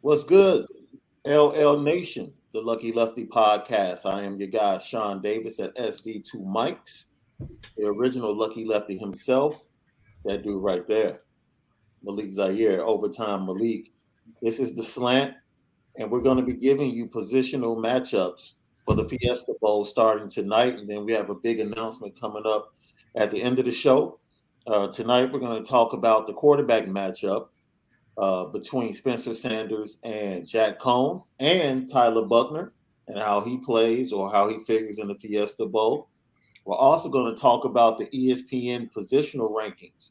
What's good, LL Nation, the Lucky Lefty podcast. I am your guy, Shaun Davis at SD2 Mics, the original Lucky Lefty himself. That dude right there, Malik Zaire, overtime Malik. This is the Slant, and we're going to be giving you positional matchups for the Fiesta Bowl starting tonight. And then we have a big announcement coming up at the end of the show. Tonight, we're going to talk about the quarterback matchup between Spencer Sanders and Jack Coan and Tyler Buchner and how he plays or how he figures in the Fiesta Bowl. We're also going to talk about the ESPN positional rankings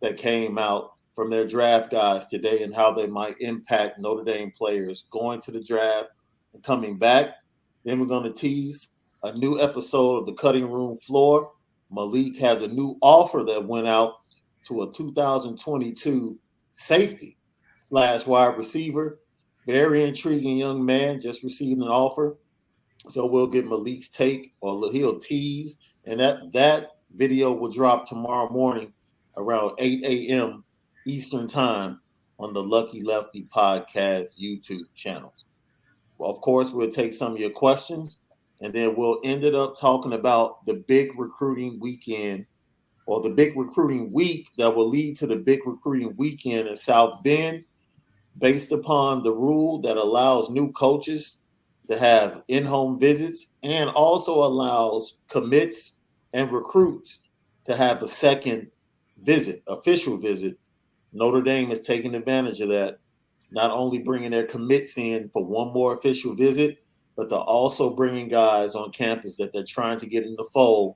that came out from their draft guys today and how they might impact Notre Dame players going to the draft and coming back. Then we're going to tease a new episode of the Cutting Room Floor. Malik has a new offer that went out to a 2022 safety / wide receiver. Very intriguing young man, just received an offer. So we'll get Malik's take, or he'll tease. And that video will drop tomorrow morning around 8 a.m. Eastern time on the Lucky Lefty Podcast YouTube channel. Well, of course, we'll take some of your questions, and then we'll end it up talking about the big recruiting weekend or the big recruiting week that will lead to the big recruiting weekend in South Bend, based upon the rule that allows new coaches to have in-home visits and also allows commits and recruits to have a second visit, official visit. Notre Dame is taking advantage of that, not only bringing their commits in for one more official visit, but they're also bringing guys on campus that they're trying to get in the fold,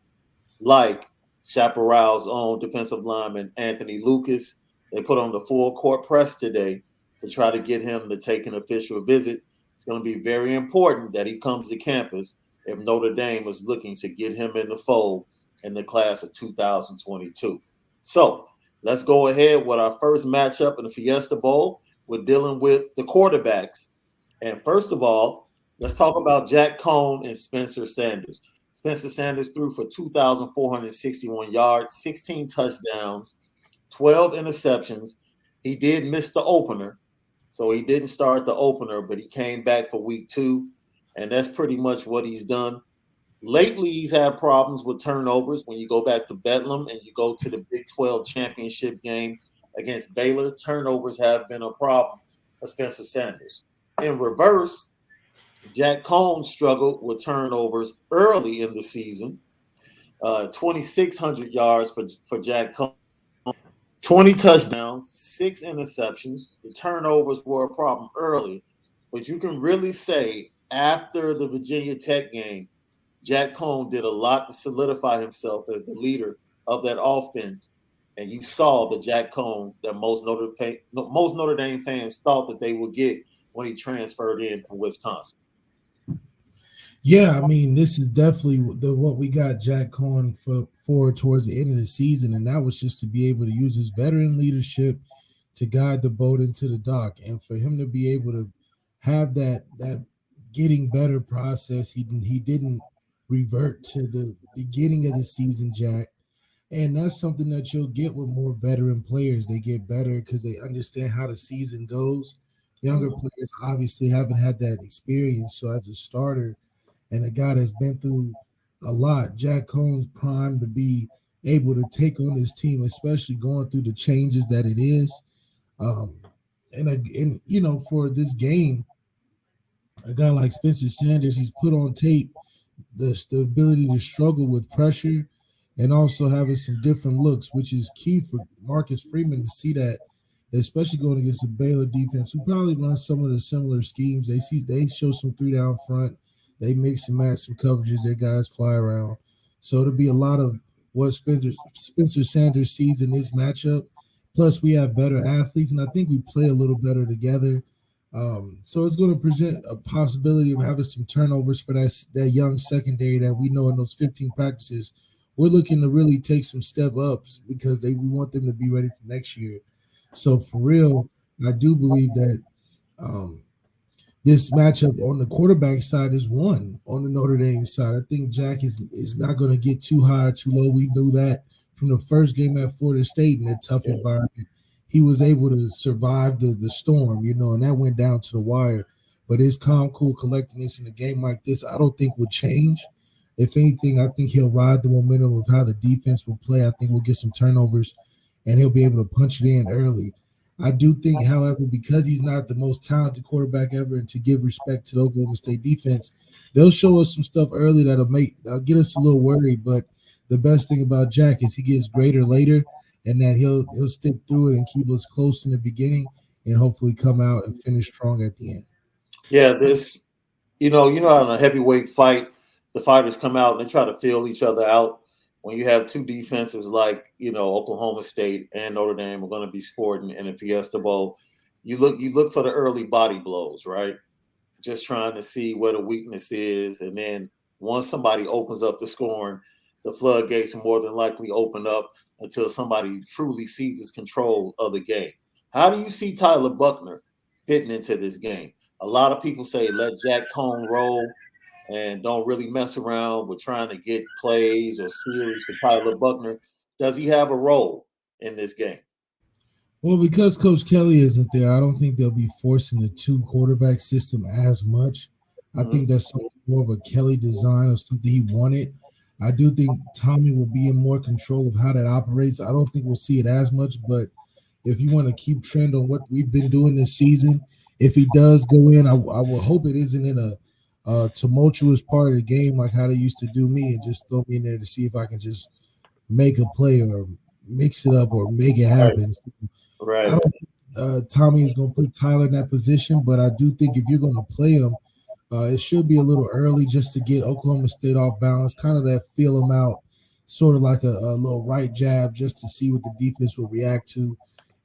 like Chaparral's own defensive lineman Anthony Lucas. They put on the full court press today to try to get him to take an official visit. It's going to be very important that he comes to campus if Notre Dame is looking to get him in the fold in the class of 2022. So let's go ahead with our first matchup in the Fiesta Bowl. We're dealing with the quarterbacks. And first of all, let's talk about Jack Coan and Spencer Sanders. Spencer Sanders threw for 2,461 yards, 16 touchdowns, 12 interceptions. He did miss the opener, so he didn't start the opener, but he came back for week 2, and that's pretty much what he's done. Lately, he's had problems with turnovers. When you go back to Bedlam and you go to the Big 12 championship game against Baylor, turnovers have been a problem for Spencer Sanders. In reverse, Jack Coan struggled with turnovers early in the season. 2,600 yards for Jack Coan, 20 touchdowns, 6 interceptions. The turnovers were a problem early, but you can really say after the Virginia Tech game, Jack Coan did a lot to solidify himself as the leader of that offense. And you saw the Jack Coan that most Notre Dame fans thought that they would get when he transferred in from Wisconsin. Yeah, I mean, this is definitely what we got Jack Coan for towards the end of the season, and that was just to be able to use his veteran leadership to guide the boat into the dock, and for him to be able to have that getting better process. He didn't revert to the beginning of the season, Jack, and that's something that you'll get with more veteran players. They get better because they understand how the season goes. Younger players obviously haven't had that experience, so as a starter and a guy that's been through a lot, Jack Coan's primed to be able to take on this team, especially going through the changes that it is. And you know, for this game, a guy like Spencer Sanders, he's put on tape the ability to struggle with pressure and also having some different looks, which is key for Marcus Freeman to see that, especially going against the Baylor defense, who probably runs some of the similar schemes. They show some 3 down front. They mix and match some coverages. Their guys fly around. So it'll be a lot of what Spencer Sanders sees in this matchup. Plus, we have better athletes, and I think we play a little better together. So it's going to present a possibility of having some turnovers for that young secondary that we know in those 15 practices. We're looking to really take some step ups because we want them to be ready for next year. So for real, I do believe that this matchup on the quarterback side is one on the Notre Dame side. I think Jack is not going to get too high or too low. We knew that from the first game at Florida State in a tough environment. he was able to survive the storm, and that went down to the wire. But his calm, cool, collectedness in a game like this, I don't think would change. If anything, I think he'll ride the momentum of how the defense will play. I think we'll get some turnovers, and he'll be able to punch it in early. I do think, however, because he's not the most talented quarterback ever, and to give respect to the Oklahoma State defense, they'll show us some stuff early that'll get us a little worried. But the best thing about Jack is he gets greater later, and that he'll stick through it and keep us close in the beginning, and hopefully come out and finish strong at the end. Yeah, this, on a heavyweight fight, the fighters come out and they try to feel each other out. When you have two defenses like, Oklahoma State and Notre Dame are going to be sporting in the Fiesta Bowl, you look for the early body blows, right? Just trying to see where the weakness is. And then once somebody opens up the scoring, the floodgates more than likely open up until somebody truly seizes control of the game. How do you see Tyler Buchner fitting into this game? A lot of people say let Jack Coan roll and don't really mess around with trying to get plays or series for Tyler Buchner. Does he have a role in this game? Well, because Coach Kelly isn't there, I don't think they'll be forcing the two quarterback system as much. I Mm-hmm. think that's something more of a Kelly design or something he wanted. I do think Tommy will be in more control of how that operates. I don't think we'll see it as much, but if you want to keep trend on what we've been doing this season, if he does go in, I will hope it isn't in a tumultuous part of the game like how they used to do me and just throw me in there to see if I can just make a play or mix it up or make it happen. I Right. don't think Tommy is going to put Tyler in that position, but I do think if you're going to play him, it should be a little early just to get Oklahoma State off balance, kind of that feel them out, sort of like a little right jab just to see what the defense will react to.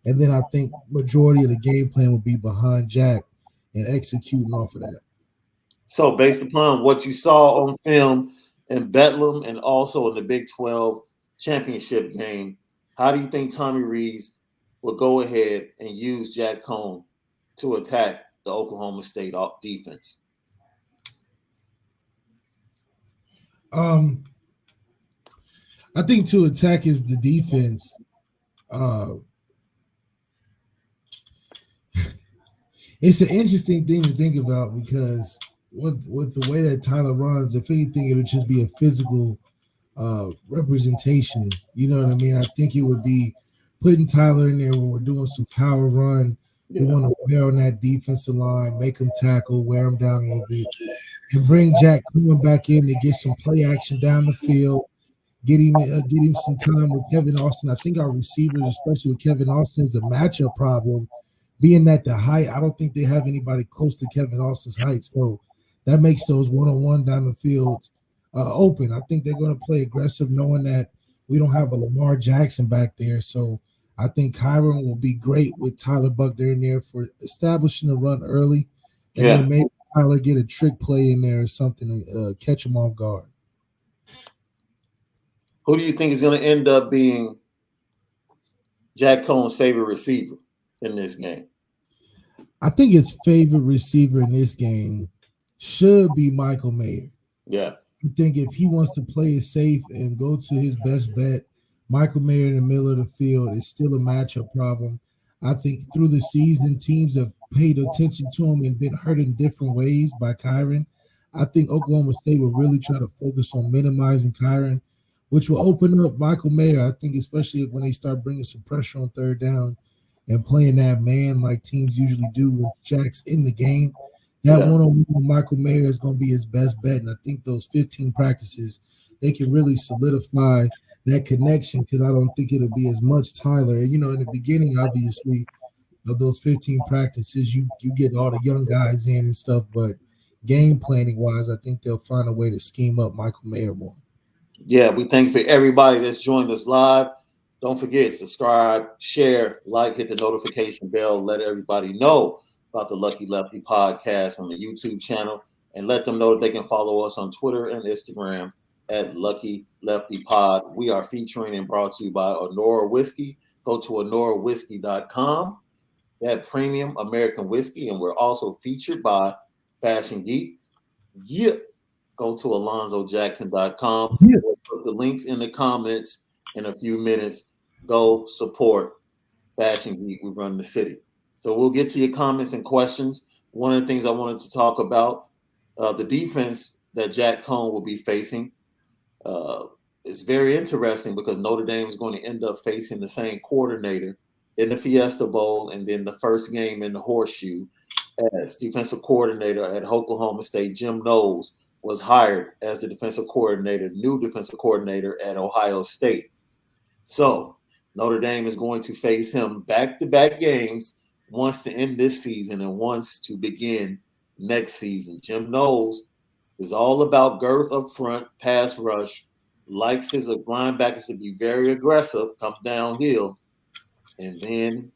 And then I think majority of the game plan will be behind Jack and executing off of that. So, based upon what you saw on film in Bedlam and also in the Big 12 championship game, how do you think Tommy Rees will go ahead and use Jack Coan to attack the Oklahoma State defense? Um, I think to attack is the defense. Uh, it's an interesting thing to think about because with the way that Tyler runs, if anything, it would just be a physical representation. You know what I mean? I think it would be putting Tyler in there when we're doing some power run. We Yeah. want to wear on that defensive line, make him tackle, wear him down a little bit, and bring Jack coming back in to get some play action down the field. Get him some time with Kevin Austin. I think our receivers, especially with Kevin Austin, is a matchup problem. Being at the height, I don't think they have anybody close to Kevin Austin's height. So that makes those one-on-one down the field open. I think they're going to play aggressive, knowing that we don't have a Lamar Jackson back there. So I think Kyron will be great with Tyler Buchner in there for establishing the run early, and Yeah. then maybe Tyler get a trick play in there or something to catch him off guard. Who do you think is going to end up being Jack Coan's favorite receiver in this game? I think his favorite receiver in this game should be Michael Mayer. Yeah. I think if he wants to play it safe and go to his best bet, Michael Mayer in the middle of the field is still a matchup problem. I think through the season, teams have paid attention to him and been hurt in different ways by Kyron. I think Oklahoma State will really try to focus on minimizing Kyron, which will open up Michael Mayer. I think especially when they start bringing some pressure on third down and playing that man like teams usually do when Jack's in the game. That Yeah. one-on-one with Michael Mayer is going to be his best bet. And I think those 15 practices, they can really solidify that connection because I don't think it'll be as much Tyler. And, in the beginning, obviously, of those 15 practices, you get all the young guys in and stuff. But game planning-wise, I think they'll find a way to scheme up Michael Mayer more. Yeah, we thank you for everybody that's joined us live. Don't forget, subscribe, share, like, hit the notification bell, let everybody know about the Lucky Lefty podcast on the YouTube channel, and let them know that they can follow us on Twitter and Instagram at Lucky Lefty Pod. We are featuring and brought to you by Onora Whiskey. Go to OnoraWhiskey.com, that premium American whiskey, and we're also featured by Fashion Geek. Yeah. Go to AlonzoJackson.com. Yeah. We'll put the links in the comments in a few minutes. Go support Fashion Geek. We run the city. So we'll get to your comments and questions. One of the things I wanted to talk about, the defense that Jack Coan will be facing. Uh, it's very interesting because Notre Dame is going to end up facing the same coordinator in the Fiesta Bowl and then the first game in the Horseshoe as defensive coordinator at Oklahoma State. Jim Knowles was hired as the new defensive coordinator at Ohio State. So Notre Dame is going to face him back-to-back games, once to end this season and once to begin next season. Jim Knowles is all about girth up front, pass rush, likes his linebackers to be very aggressive, come downhill, and then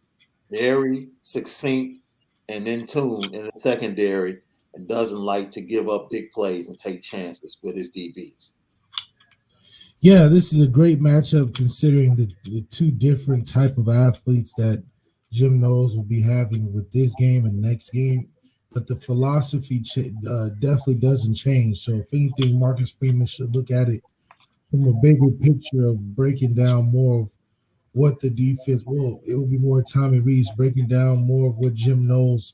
very succinct and in tune in the secondary, and doesn't like to give up big plays and take chances with his DBs. Yeah, this is a great matchup considering the two different type of athletes that Jim Knowles will be having with this game and next game. But the philosophy definitely doesn't change. So if anything, Marcus Freeman should look at it from a bigger picture of breaking down more of what the defense will. It will be more Tommy Rees breaking down more of what Jim Knowles'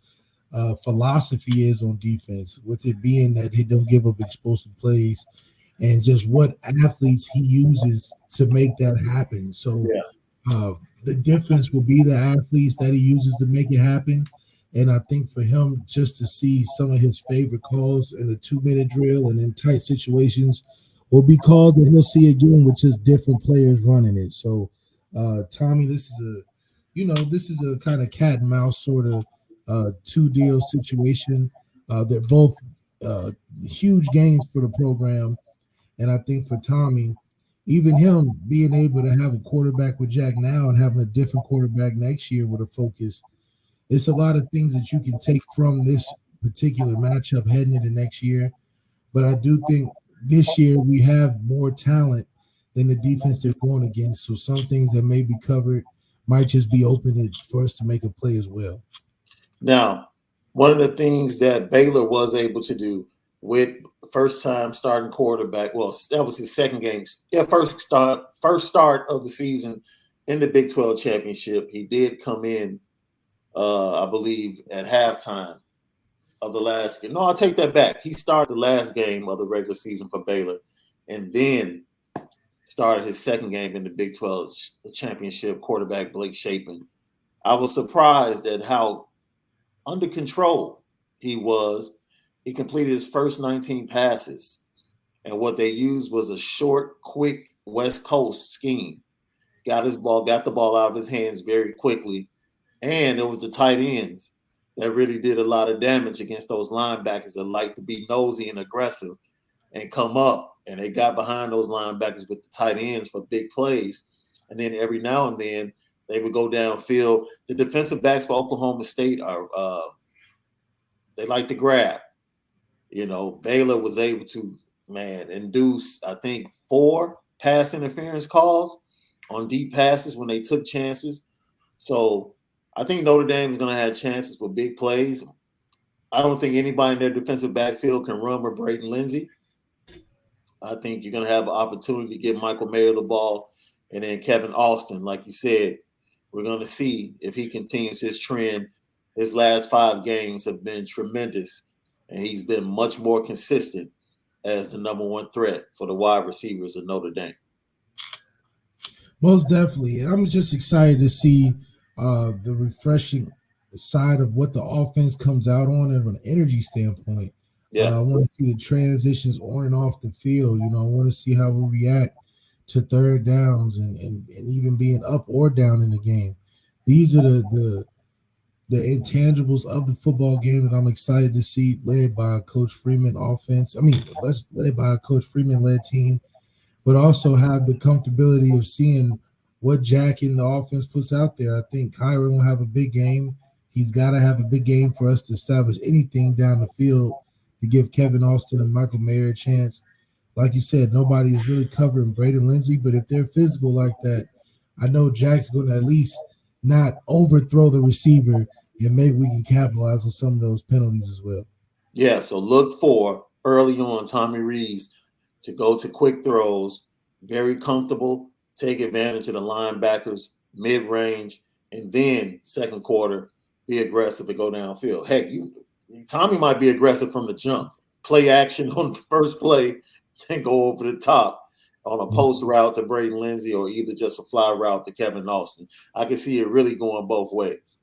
philosophy is on defense, with it being that he don't give up explosive plays and just what athletes he uses to make that happen. So Yeah. the difference will be the athletes that he uses to make it happen. And I think for him, just to see some of his favorite calls in a 2-minute drill and in tight situations will be calls that he'll see again with just different players running it. So, Tommy, this is a kind of cat and mouse sort of two deal situation. They're both huge games for the program. And I think for Tommy, even him being able to have a quarterback with Jack now and having a different quarterback next year with a focus, it's a lot of things that you can take from this particular matchup heading into next year. But I do think this year we have more talent than the defense they're going against. So some things that may be covered might just be open for us to make a play as well. Now, one of the things that Baylor was able to do with first time starting quarterback, well, that was his second game. Yeah, first start of the season in the Big 12 championship. He did come in, I believe, at halftime of the last game. No, I'll take that back. He started the last game of the regular season for Baylor and then started his second game in the Big 12 championship, quarterback Blake Shapen. I was surprised at how under control he was. He completed his first 19 passes, and what they used was a short, quick West Coast scheme. Got the ball out of his hands very quickly, and it was the tight ends that really did a lot of damage against those linebackers that like to be nosy and aggressive and come up, and they got behind those linebackers with the tight ends for big plays, and then every now and then they would go downfield. The defensive backs for Oklahoma State are they like to grab. Baylor was able to, induce, I think, 4 pass interference calls on deep passes when they took chances. So I think Notre Dame is going to have chances for big plays. I don't think anybody in their defensive backfield can run with Braden Lindsey. I think you're going to have an opportunity to get Michael Mayer the ball, and then Kevin Austin, like you said, we're going to see if he continues his trend. His last 5 games have been tremendous, and he's been much more consistent as the number 1 threat for the wide receivers of Notre Dame. Most definitely. And I'm just excited to see the refreshing side of what the offense comes out on and from an energy standpoint. Yeah. I want to see the transitions on and off the field. I want to see how we react to third downs and even being up or down in the game. These are the intangibles of the football game that I'm excited to see, led by a Coach Freeman offense. Led by a Coach Freeman-led team, but also have the comfortability of seeing what Jack in the offense puts out there. I think Kyron will have a big game. He's got to have a big game for us to establish anything down the field to give Kevin Austin and Michael Mayer a chance. Like you said, nobody is really covering Braden Lindsey, but if they're physical like that, I know Jack's going to at least not overthrow the receiver, and maybe we can capitalize on some of those penalties as well. Yeah, so look for early on Tommy Rees to go to quick throws, very comfortable, take advantage of the linebackers mid-range, and then second quarter be aggressive and go downfield. Heck, Tommy might be aggressive from the jump, play action on the first play, and go over the top on a post route to Braden Lindsay or either just a fly route to Kevin Austin. I can see it really going both ways.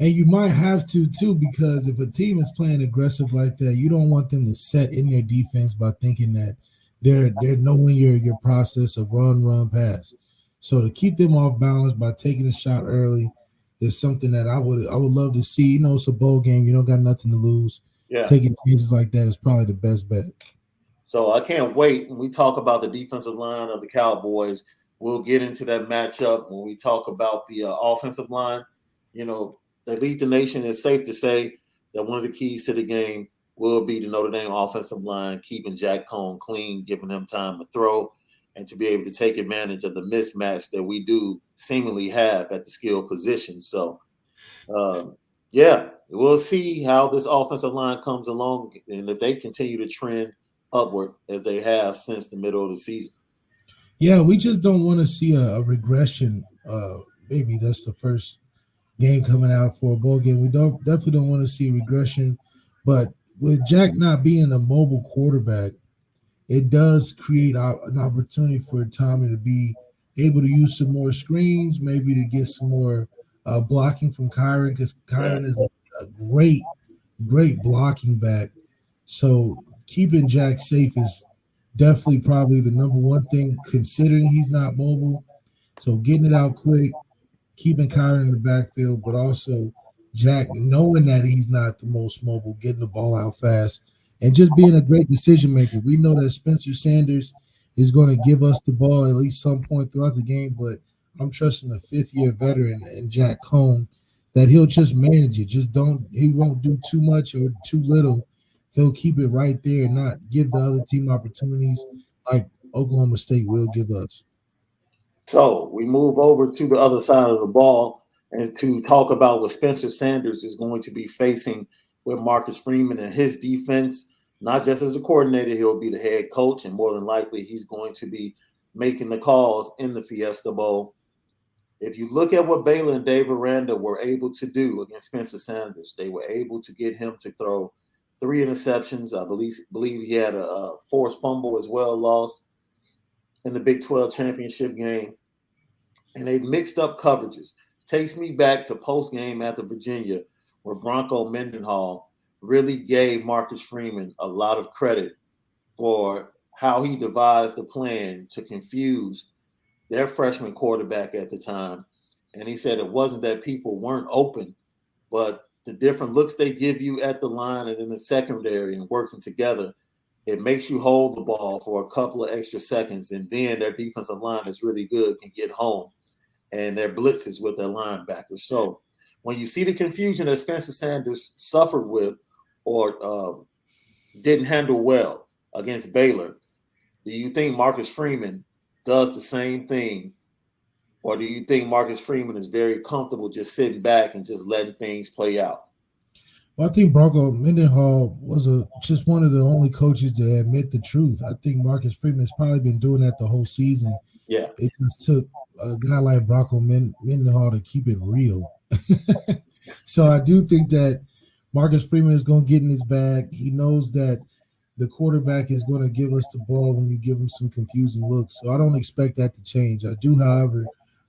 And you might have to too, because if a team is playing aggressive like that, you don't want them to set in their defense by thinking that they're knowing your process of run, pass. So to keep them off balance by taking a shot early is something that I would love to see. You know, it's a bowl game. You don't got nothing to lose. Yeah. Taking chances like that is probably the best bet. So I can't wait when we talk about the defensive line of the Cowboys. We'll get into that matchup when we talk about the offensive line. You know, they lead the nation. It's safe to say that one of the keys to the game will be the Notre Dame offensive line, keeping Jack Coan clean, giving him time to throw, and to be able to take advantage of the mismatch that we do seemingly have at the skill position. So, yeah, we'll see how this offensive line comes along and if they continue to trend upward as they have since the middle of the season. Yeah, we just don't want to see a regression. Maybe that's the first game coming out for a bowl game. We definitely don't want to see regression, but with Jack not being a mobile quarterback, it does create an opportunity for Tommy to be able to use some more screens, maybe to get some more blocking from Kyron, because Kyron is a great blocking back. So keeping Jack safe is definitely probably the number one thing, considering he's not mobile. So getting it out quick, keeping Kyron in the backfield, but also Jack knowing that he's not the most mobile, getting the ball out fast, and just being a great decision maker. We know that Spencer Sanders is going to give us the ball at least some point throughout the game, but I'm trusting a fifth-year veteran and Jack Coan that he'll just manage it. He won't do too much or too little. He'll keep it right there and not give the other team opportunities like Oklahoma State will give us. So we move over to the other side of the ball and to talk about what Spencer Sanders is going to be facing with Marcus Freeman and his defense. Not just as a coordinator, he'll be the head coach, and more than likely he's going to be making the calls in the Fiesta Bowl. If you look at what Baylor and Dave Aranda were able to do against Spencer Sanders, they were able to get him to throw 3 interceptions. I believe he had a forced fumble as well, lost in the Big 12 championship game. And they mixed up coverages. Takes me back to post-game at the Virginia, where Bronco Mendenhall really gave Marcus Freeman a lot of credit for how he devised the plan to confuse their freshman quarterback at the time. And he said it wasn't that people weren't open, but the different looks they give you at the line and in the secondary and working together, it makes you hold the ball for a couple of extra seconds. And then their defensive line is really good, can get home, and their blitzes with their linebackers. So when you see the confusion that Spencer Sanders suffered with or didn't handle well against Baylor, do you think Marcus Freeman does the same thing? Or do you think Marcus Freeman is very comfortable just sitting back and just letting things play out? Well, I think Bronco Mendenhall was just one of the only coaches to admit the truth. I think Marcus Freeman has probably been doing that the whole season. Yeah. It just took a guy like Bronco Mendenhall to keep it real. So I do think that Marcus Freeman is going to get in his bag. He knows that the quarterback is going to give us the ball when you give him some confusing looks. So I don't expect that to change. I do, however,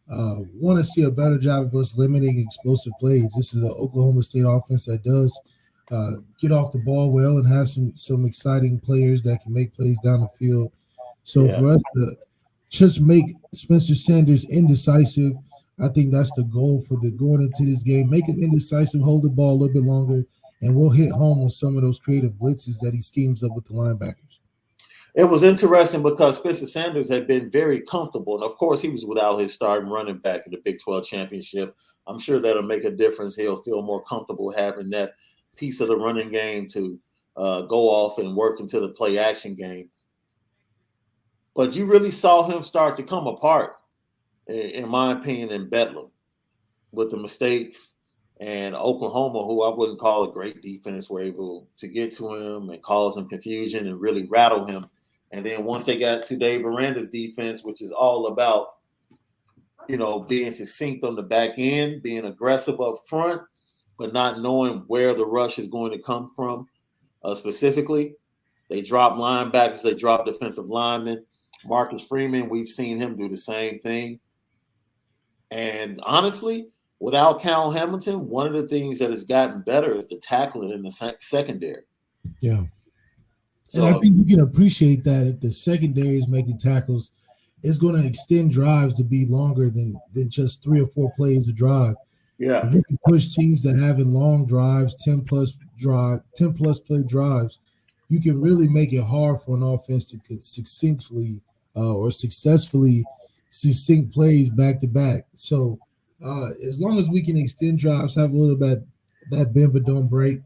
want to see a better job of us limiting explosive plays. This is an Oklahoma State offense that does get off the ball well and have some exciting players that can make plays down the field. So for us to just make Spencer Sanders indecisive, I think that's the goal for going into this game. Make him indecisive, hold the ball a little bit longer, and we'll hit home on some of those creative blitzes that he schemes up with the linebackers. It was interesting because Spencer Sanders had been very comfortable. And, of course, he was without his starting running back in the Big 12 championship. I'm sure that'll make a difference. He'll feel more comfortable having that piece of the running game to go off and work into the play action game. But you really saw him start to come apart, in my opinion, in Bedlam with the mistakes. And Oklahoma, who I wouldn't call a great defense, were able to get to him and cause him confusion and really rattle him. And then once they got to Dave Aranda's defense, which is all about being succinct on the back end, being aggressive up front, but not knowing where the rush is going to come from specifically. They drop linebackers, they drop defensive linemen. Marcus Freeman, we've seen him do the same thing. And honestly, without Cal Hamilton, one of the things that has gotten better is the tackling in the secondary. Yeah. So, and I think you can appreciate that if the secondary is making tackles, it's going to extend drives to be longer than just 3 or 4 plays a drive. Yeah. If you can push teams that having long drives, 10 plus play drives, you can really make it hard for an offense to successfully succinct plays back to back. So as long as we can extend drives, have a little bit that bend but don't break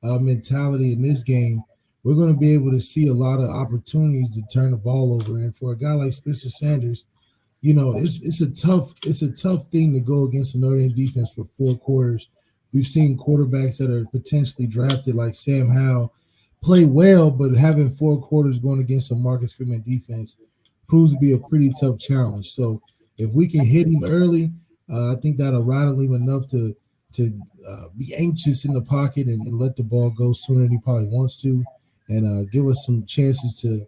mentality in this game, we're going to be able to see a lot of opportunities to turn the ball over. And for a guy like Spencer Sanders, it's a tough thing to go against a Notre Dame defense for 4 quarters. We've seen quarterbacks that are potentially drafted like Sam Howell play well, but having 4 quarters going against a Marcus Freeman defense proves to be a pretty tough challenge. So if we can hit him early, I think that'll rattle him enough to be anxious in the pocket and let the ball go sooner than he probably wants to, and give us some chances to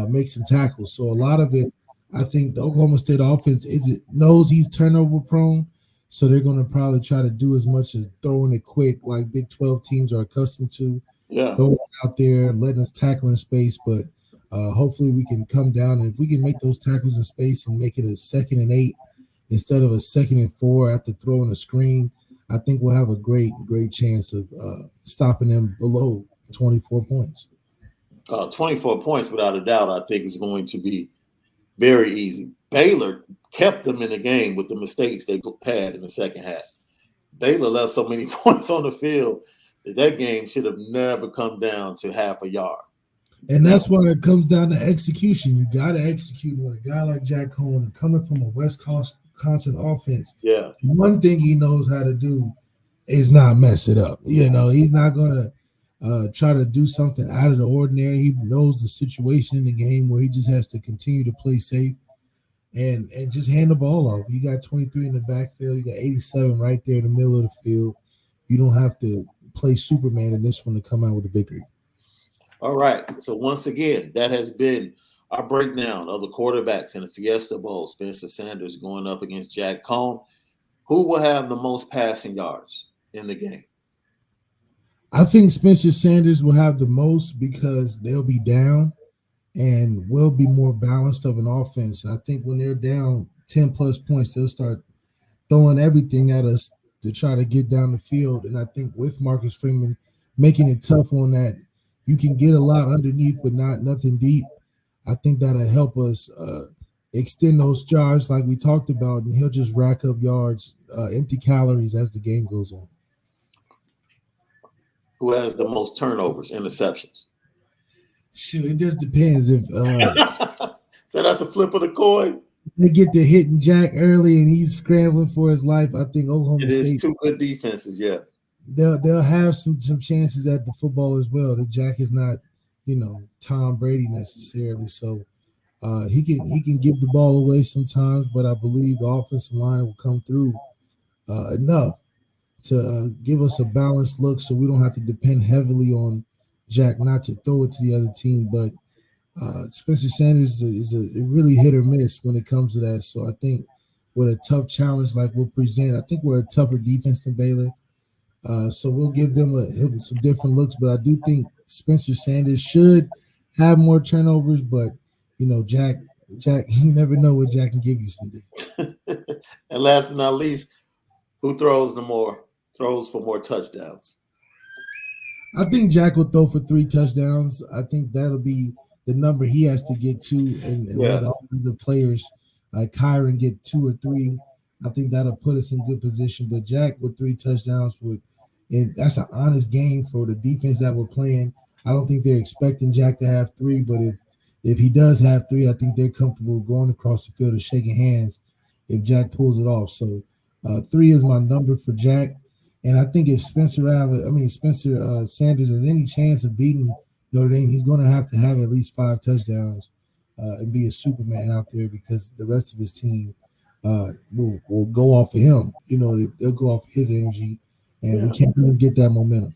make some tackles. So a lot of it, I think the Oklahoma State offense knows he's turnover prone, so they're going to probably try to do as much as throwing it quick like Big 12 teams are accustomed to. Yeah. Throwing it out there, letting us tackle in space, but hopefully we can come down, and if we can make those tackles in space and make it a 2nd and 8 instead of a 2nd and 4 after throwing a screen, I think we'll have a great chance of stopping them below 24 points. 24 points, without a doubt, I think is going to be very easy. Baylor kept them in the game with the mistakes they had in the second half. Baylor left so many points on the field that game should have never come down to half a yard. And that's why it comes down to execution. You got to execute with a guy like Jack Coan coming from a Wisconsin offense. Yeah. One thing he knows how to do is not mess it up. He's not going to try to do something out of the ordinary. He knows the situation in the game where he just has to continue to play safe and just hand the ball off. You got 23 in the backfield. You got 87 right there in the middle of the field. You don't have to play Superman in this one to come out with a victory. All right. So once again, that has been our breakdown of the quarterbacks in the Fiesta Bowl. Spencer Sanders going up against Jack Coan. Who will have the most passing yards in the game? I think Spencer Sanders will have the most because they'll be down and will be more balanced of an offense. I think when they're down 10 plus points, they'll start throwing everything at us to try to get down the field. And I think with Marcus Freeman making it tough on that, you can get a lot underneath, but nothing deep. I think that'll help us extend those drives like we talked about, and he'll just rack up yards, empty calories as the game goes on. Who has the most turnovers, interceptions? Shoot, it just depends. If so that's a flip of the coin. They get to hitting Jack early and he's scrambling for his life. I think Oklahoma State 2 good defenses, yeah. They'll have some chances at the football as well. That Jack is not, Tom Brady necessarily. So he can give the ball away sometimes, but I believe the offensive line will come through enough to give us a balanced look so we don't have to depend heavily on Jack not to throw it to the other team. But Spencer Sanders is a really hit or miss when it comes to that. So I think with a tough challenge like we'll present, I think we're a tougher defense than Baylor. So we'll give them some different looks. But I do think Spencer Sanders should have more turnovers. But, Jack, you never know what Jack can give you someday. And last but not least, who throws for more touchdowns? I think Jack will throw for 3 touchdowns. I think that'll be the number he has to get to and let all the players like Kyron get 2 or 3. I think that'll put us in good position. But Jack with 3 touchdowns and that's an honest game for the defense that we're playing. I don't think they're expecting Jack to have 3, but if he does have 3, I think they're comfortable going across the field and shaking hands if Jack pulls it off. So 3 is my number for Jack. And I think if Spencer Sanders has any chance of beating Notre Dame, he's going to have at least 5 touchdowns and be a Superman out there because the rest of his team will go off of him. They'll go off of his energy, and we Yeah. can't even get that momentum.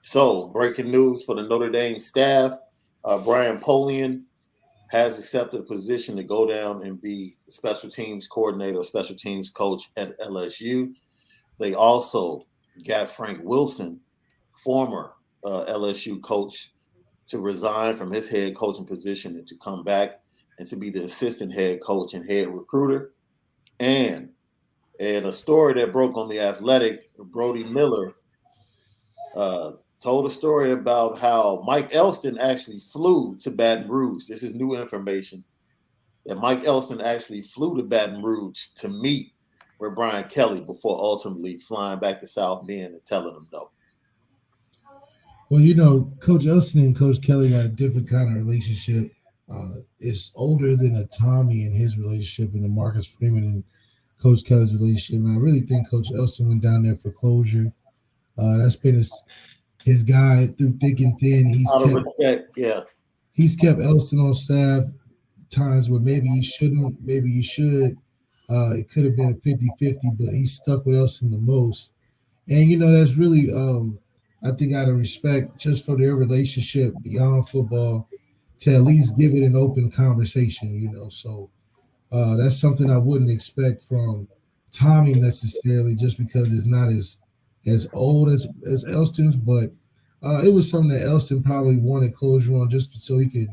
So, breaking news for the Notre Dame staff: Brian Polian has accepted a position to go down and be special teams coordinator, special teams coach at LSU. They also got Frank Wilson, former LSU coach, to resign from his head coaching position and to come back and to be the assistant head coach and head recruiter. And a story that broke on the Athletic, Brody Miller uh, told a story about how Mike Elston actually flew to Baton Rouge. This is new information that Mike Elston actually flew to Baton Rouge to meet with Brian Kelly before ultimately flying back to South Bend and telling him no. Well, Coach Elston and Coach Kelly got a different kind of relationship. It's older than a Tommy and his relationship and the Marcus Freeman and Coach Kelly's relationship. And I really think Coach Elston went down there for closure. That's been his guy through thick and thin. Out of respect, yeah. He's kept Elston on staff times where maybe he shouldn't, maybe he should. It could have been a 50-50, but he stuck with Elston the most. And that's really I think out of respect just for their relationship beyond football to at least give it an open conversation. So that's something I wouldn't expect from Tommy necessarily, just because it's not as old as Elston's, but it was something that Elston probably wanted closure on, just so he could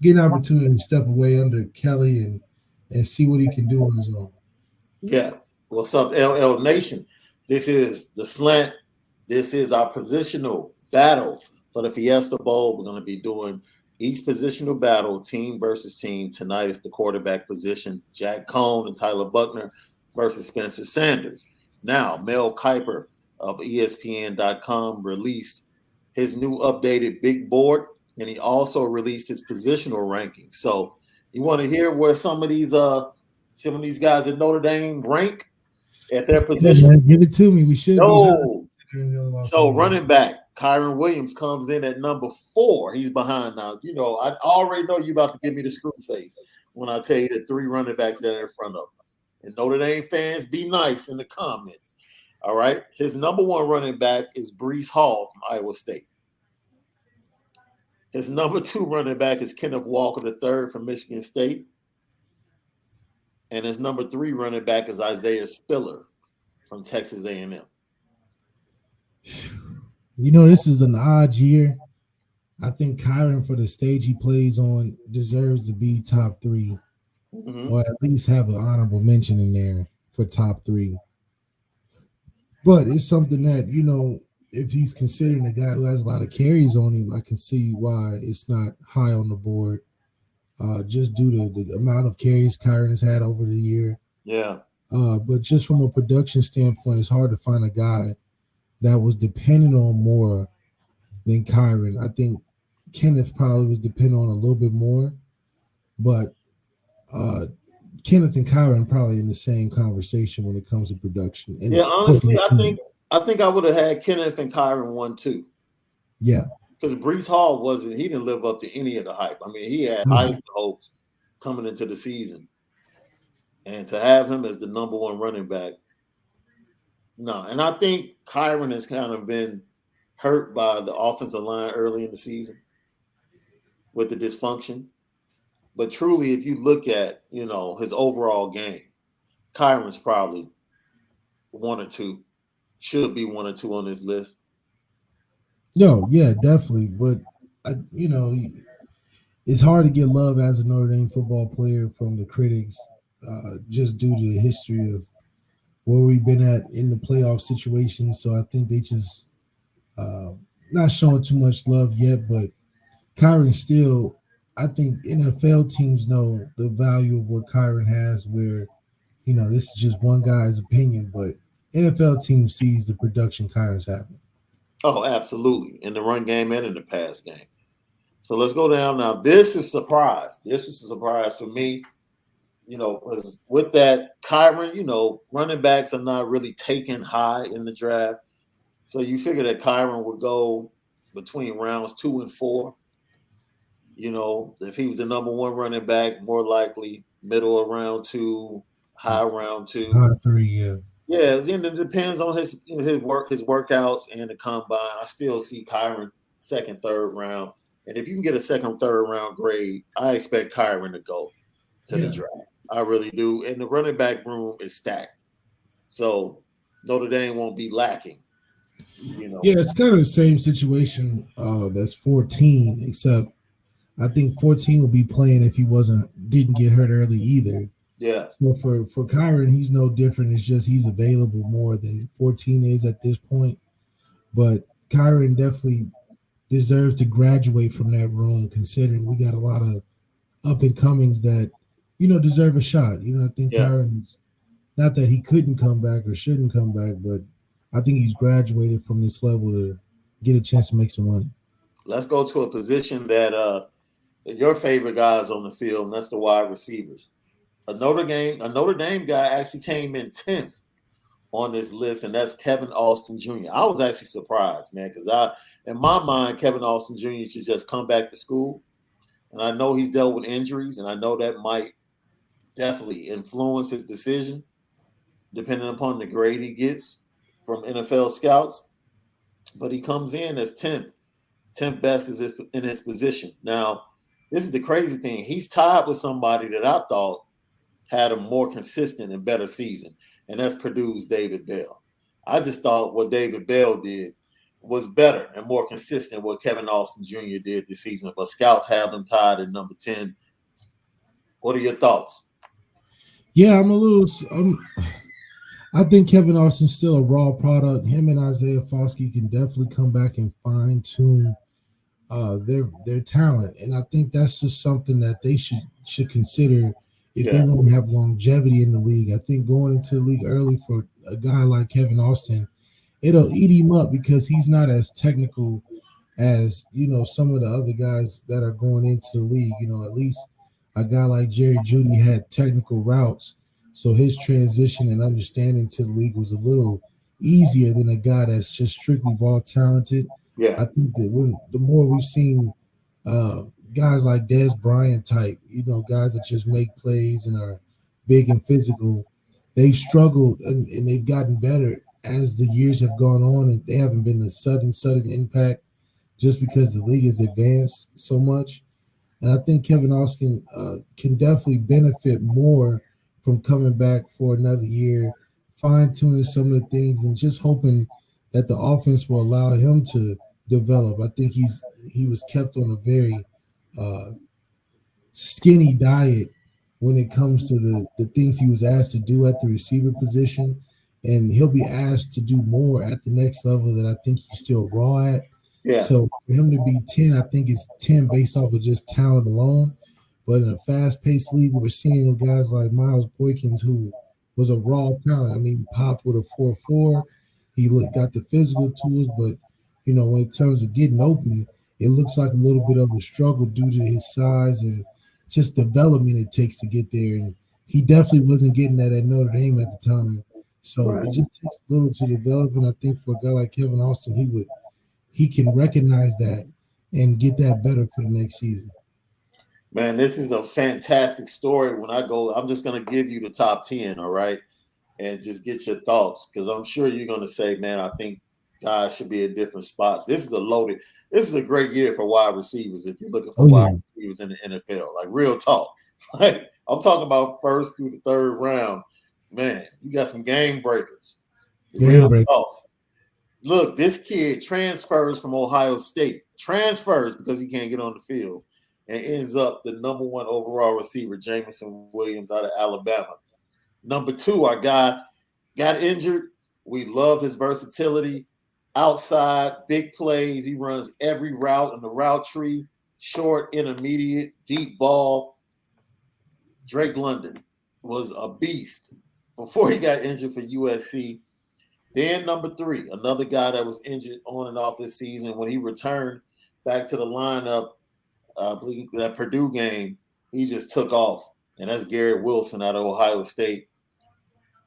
get an opportunity to step away under Kelly and see what he can do on his own. Yeah. What's up, LL Nation? This is the Slant. This is our positional battle for the Fiesta Bowl. We're going to be doing each positional battle, team versus team. Tonight is the quarterback position, Jack Coan and Tyler Buchner versus Spencer Sanders. Now, Mel Kiper of ESPN.com released his new updated big board, and he also released his positional rankings. So you want to hear where some of these guys at Notre Dame rank at their position? Yeah, man, give it to me. We should No. be. So running back, Kyron Williams comes in at number 4. He's behind now. I already know you about to give me the screw face when I tell you the 3 running backs that are in front of him. And Notre Dame fans, be nice in the comments. All right. His number 1 running back is Breece Hall from Iowa State. His number 2 running back is Kenneth Walker III from Michigan State. And his number 3 running back is Isaiah Spiller from Texas A&M. This is an odd year. I think Kyron, for the stage he plays on, deserves to be top 3, or at least have an honorable mention in there for top 3. But it's something that, if he's considering a guy who has a lot of carries on him, I can see why it's not high on the board, just due to the amount of carries Kyron has had over the year. Yeah. But just from a production standpoint, it's hard to find a guy that was dependent on more than Kyron. I think Kenneth probably was dependent on a little bit more, but Kenneth and Kyron probably in the same conversation when it comes to production. And yeah, honestly, I think I would have had Kenneth and Kyron 1 too. Yeah, because Breece Hall he didn't live up to any of the hype. I mean, he had Heisman hopes coming into the season, and to have him as the number 1 running back, no. And I think Kyron has kind of been hurt by the offensive line early in the season with the dysfunction. But truly, if you look at his overall game, Kyron's probably 1 or 2, should be 1 or 2 on this list. No, yeah, definitely. But it's hard to get love as a Notre Dame football player from the critics, just due to the history of where we've been at in the playoff situations. So I think they just not showing too much love yet. But Kyron still, I think NFL teams know the value of what Kyron has, where this is just one guy's opinion, but NFL team sees the production Kyron's having. Oh, absolutely. In the run game and in the pass game. So let's go down now. This is a surprise. This is a surprise for me. Because with that, Kyron, running backs are not really taken high in the draft. So you figure that Kyron would go between rounds 2 and 4. If he was the number 1 running back, more likely middle of round 2, high round two. High three, yeah. Yeah, it depends on his workouts and the combine. I still see Kyron second, third round. And if you can get a second, third round grade, I expect Kyron to go to the draft. I really do. And the running back room is stacked. So Notre Dame won't be lacking. Yeah, it's kind of the same situation that's 14, except I think 14 would be playing if he didn't get hurt early either. Yeah. So for Kyron, he's no different. It's just he's available more than 14 is at this point. But Kyron definitely deserves to graduate from that room, considering we got a lot of up and comings that deserve a shot. I think Kyron's not that he couldn't come back or shouldn't come back, but I think he's graduated from this level to get a chance to make some money. Let's go to a position that your favorite guys on the field, and that's the wide receivers. A Notre Dame guy actually came in 10th on this list, and that's Kevin Austin Jr. I was actually surprised, man, because in my mind, Kevin Austin Jr. should just come back to school. And I know he's dealt with injuries, and I know that might definitely influence his decision, depending upon the grade he gets from NFL scouts. But he comes in as 10th. 10th best is in his position. Now, this is the crazy thing. He's tied with somebody that I thought had a more consistent and better season, and that's Purdue's David Bell. I just thought what David Bell did was better and more consistent what Kevin Austin Jr. did this season, but scouts have him tied at number 10. What are your thoughts? Yeah, I think Kevin Austin's still a raw product. Him and Isaiah Foskey can definitely come back and fine-tune their talent, and I think that's just something that they should consider if they want to have longevity in the league. I think going into the league early for a guy like Kevin Austin, it'll eat him up because he's not as technical as some of the other guys that are going into the league. At least a guy like Jerry Jeudy had technical routes, so his transition and understanding to the league was a little easier than a guy that's just strictly raw talented. Yeah, I think that the more we've seen guys like Dez Bryant type, guys that just make plays and are big and physical, they've struggled and they've gotten better as the years have gone on, and they haven't been a sudden impact just because the league has advanced so much. And I think Kevin Austin can definitely benefit more from coming back for another year, fine-tuning some of the things and just hoping that the offense will allow him to develop. I think he was kept on a very skinny diet when it comes to the things he was asked to do at the receiver position, and he'll be asked to do more at the next level that I think he's still raw at. Yeah. So for him to be 10, I think it's 10 based off of just talent alone. But in a fast-paced league, we're seeing guys like Miles Boykins, who was a raw talent. I mean, he popped with a 4.4. He got the physical tools, but when it comes to getting open, it looks like a little bit of a struggle due to his size and just development it takes to get there. And he definitely wasn't getting that at Notre Dame at the time. So It just takes a little to develop. And I think for a guy like Kevin Austin, he can recognize that and get that better for the next season. Man, this is a fantastic story. When I go, I'm just going to give you the top 10, all right? And just get your thoughts, because I'm sure you're going to say, man, I think guys should be in different spots. This is a great year for wide receivers if you're looking for wide receivers in the NFL. Like, real talk. Like, I'm talking about first through the third round. Man, you got some game breakers. Real talk. Look, this kid transfers from Ohio State. Transfers because he can't get on the field. And ends up the number 1 overall receiver, Jameson Williams, out of Alabama. Number 2, our guy got injured. We love his versatility. Outside, big plays. He runs every route in the route tree. Short, intermediate, deep ball. Drake London was a beast before he got injured for USC. Then number 3, another guy that was injured on and off this season. When he returned back to the lineup, that Purdue game, he just took off. And that's Garrett Wilson out of Ohio State.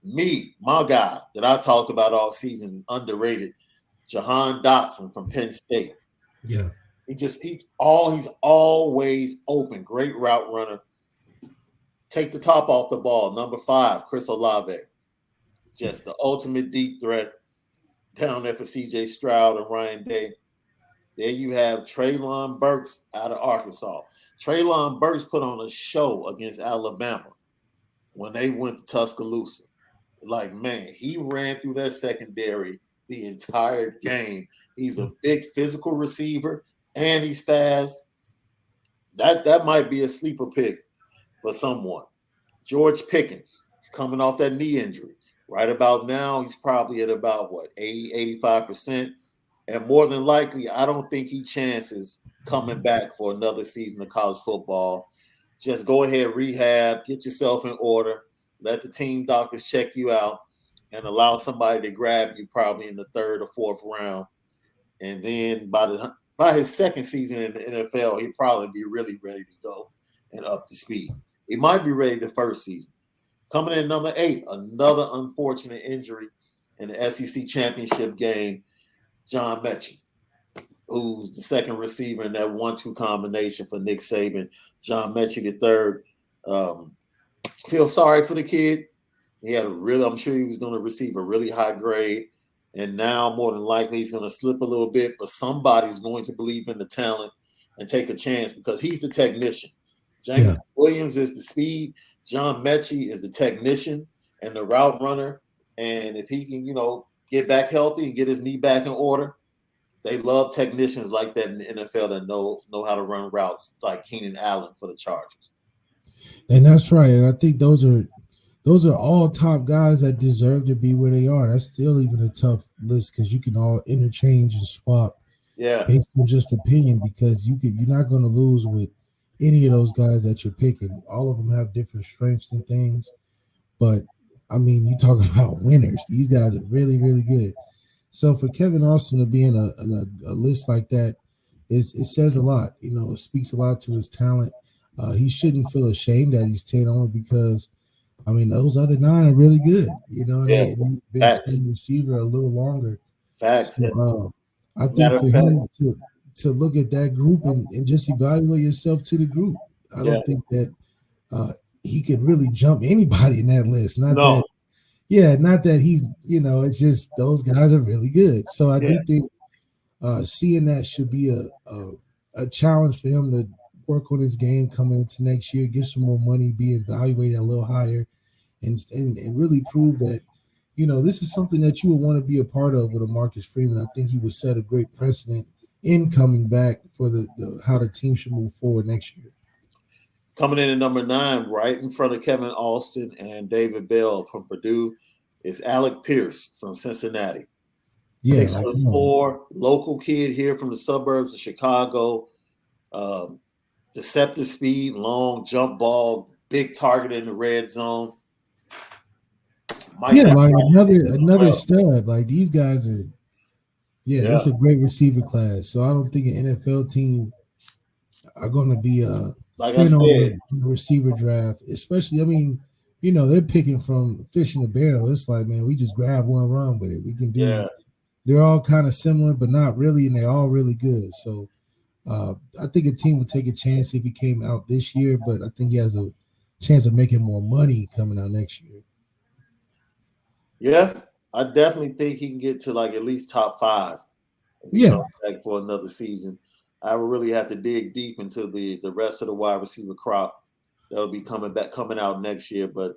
My guy that I talked about all season is underrated, Jahan Dotson from Penn State. Yeah. He's always open. Great route runner. Take the top off the ball. Number 5, Chris Olave. Just the ultimate deep threat down there for C.J. Stroud and Ryan Day. Then you have Treylon Burks out of Arkansas. Treylon Burks put on a show against Alabama when they went to Tuscaloosa. Like, man, he ran through that secondary the entire game. He's a big physical receiver, and he's fast. That might be a sleeper pick for someone. George Pickens is coming off that knee injury. Right about now, he's probably at about, 80, 85%. And more than likely, I don't think he chances coming back for another season of college football. Just go ahead, rehab, get yourself in order, let the team doctors check you out, and allow somebody to grab you probably in the 3rd or 4th round. And then by his second season in the NFL, he'd probably be really ready to go and up to speed. He might be ready the first season. Coming in number 8, another unfortunate injury in the SEC championship game, John Mechie, who's the second receiver in that 1-2 combination for Nick Saban. John Mechie III. Feel sorry for the kid. I'm sure he was going to receive a really high grade. And now, more than likely, he's going to slip a little bit, but somebody's going to believe in the talent and take a chance because he's the technician. James Williams is the speed. John Mechie is the technician and the route runner. And if he can, get back healthy and get his knee back in order, they love technicians like that in the NFL that know how to run routes, like Keenan Allen for the Chargers. And that's right. And I think those are all top guys that deserve to be where they are. That's still even a tough list because you can all interchange and swap based on just opinion because you're not going to lose with any of those guys that you're picking. All of them have different strengths and things. But, I mean, you talk about winners. These guys are really, really good. So for Kevin Austin to be in a list like that, it says a lot. It speaks a lot to his talent. He shouldn't feel ashamed that he's 10 only because, I mean, those other 9 are really good. They've been playing receiver a little longer. Facts. So, I think for him to look at that group and just evaluate yourself to the group, I don't think that he could really jump anybody in that list. Not that he's, it's just those guys are really good. So I do think seeing that should be a challenge for him to work on his game coming into next year, get some more money, be evaluated a little higher, and really prove that, this is something that you would want to be a part of with a Marcus Freeman. I think he would set a great precedent in coming back for the how the team should move forward next year. Coming in at number 9, right in front of Kevin Austin and David Bell from Purdue, is Alec Pierce from Cincinnati. 6'4", local kid here from the suburbs of Chicago. Deceptive speed, long jump ball, big target in the red zone. Like another stud. Like these guys are, it's a great receiver class. So I don't think an NFL team are going to be thin on the receiver draft. Especially, I mean, they're picking from fish in a barrel. It's like, man, we just grab one, run with it. We can do it. They're all kind of similar, but not really, and they're all really good. So I think a team would take a chance if he came out this year, but I think he has a chance of making more money coming out next year. Yeah, I definitely think he can get to like at least top 5. If he comes back for another season. I would really have to dig deep into the rest of the wide receiver crop that'll be coming out next year. But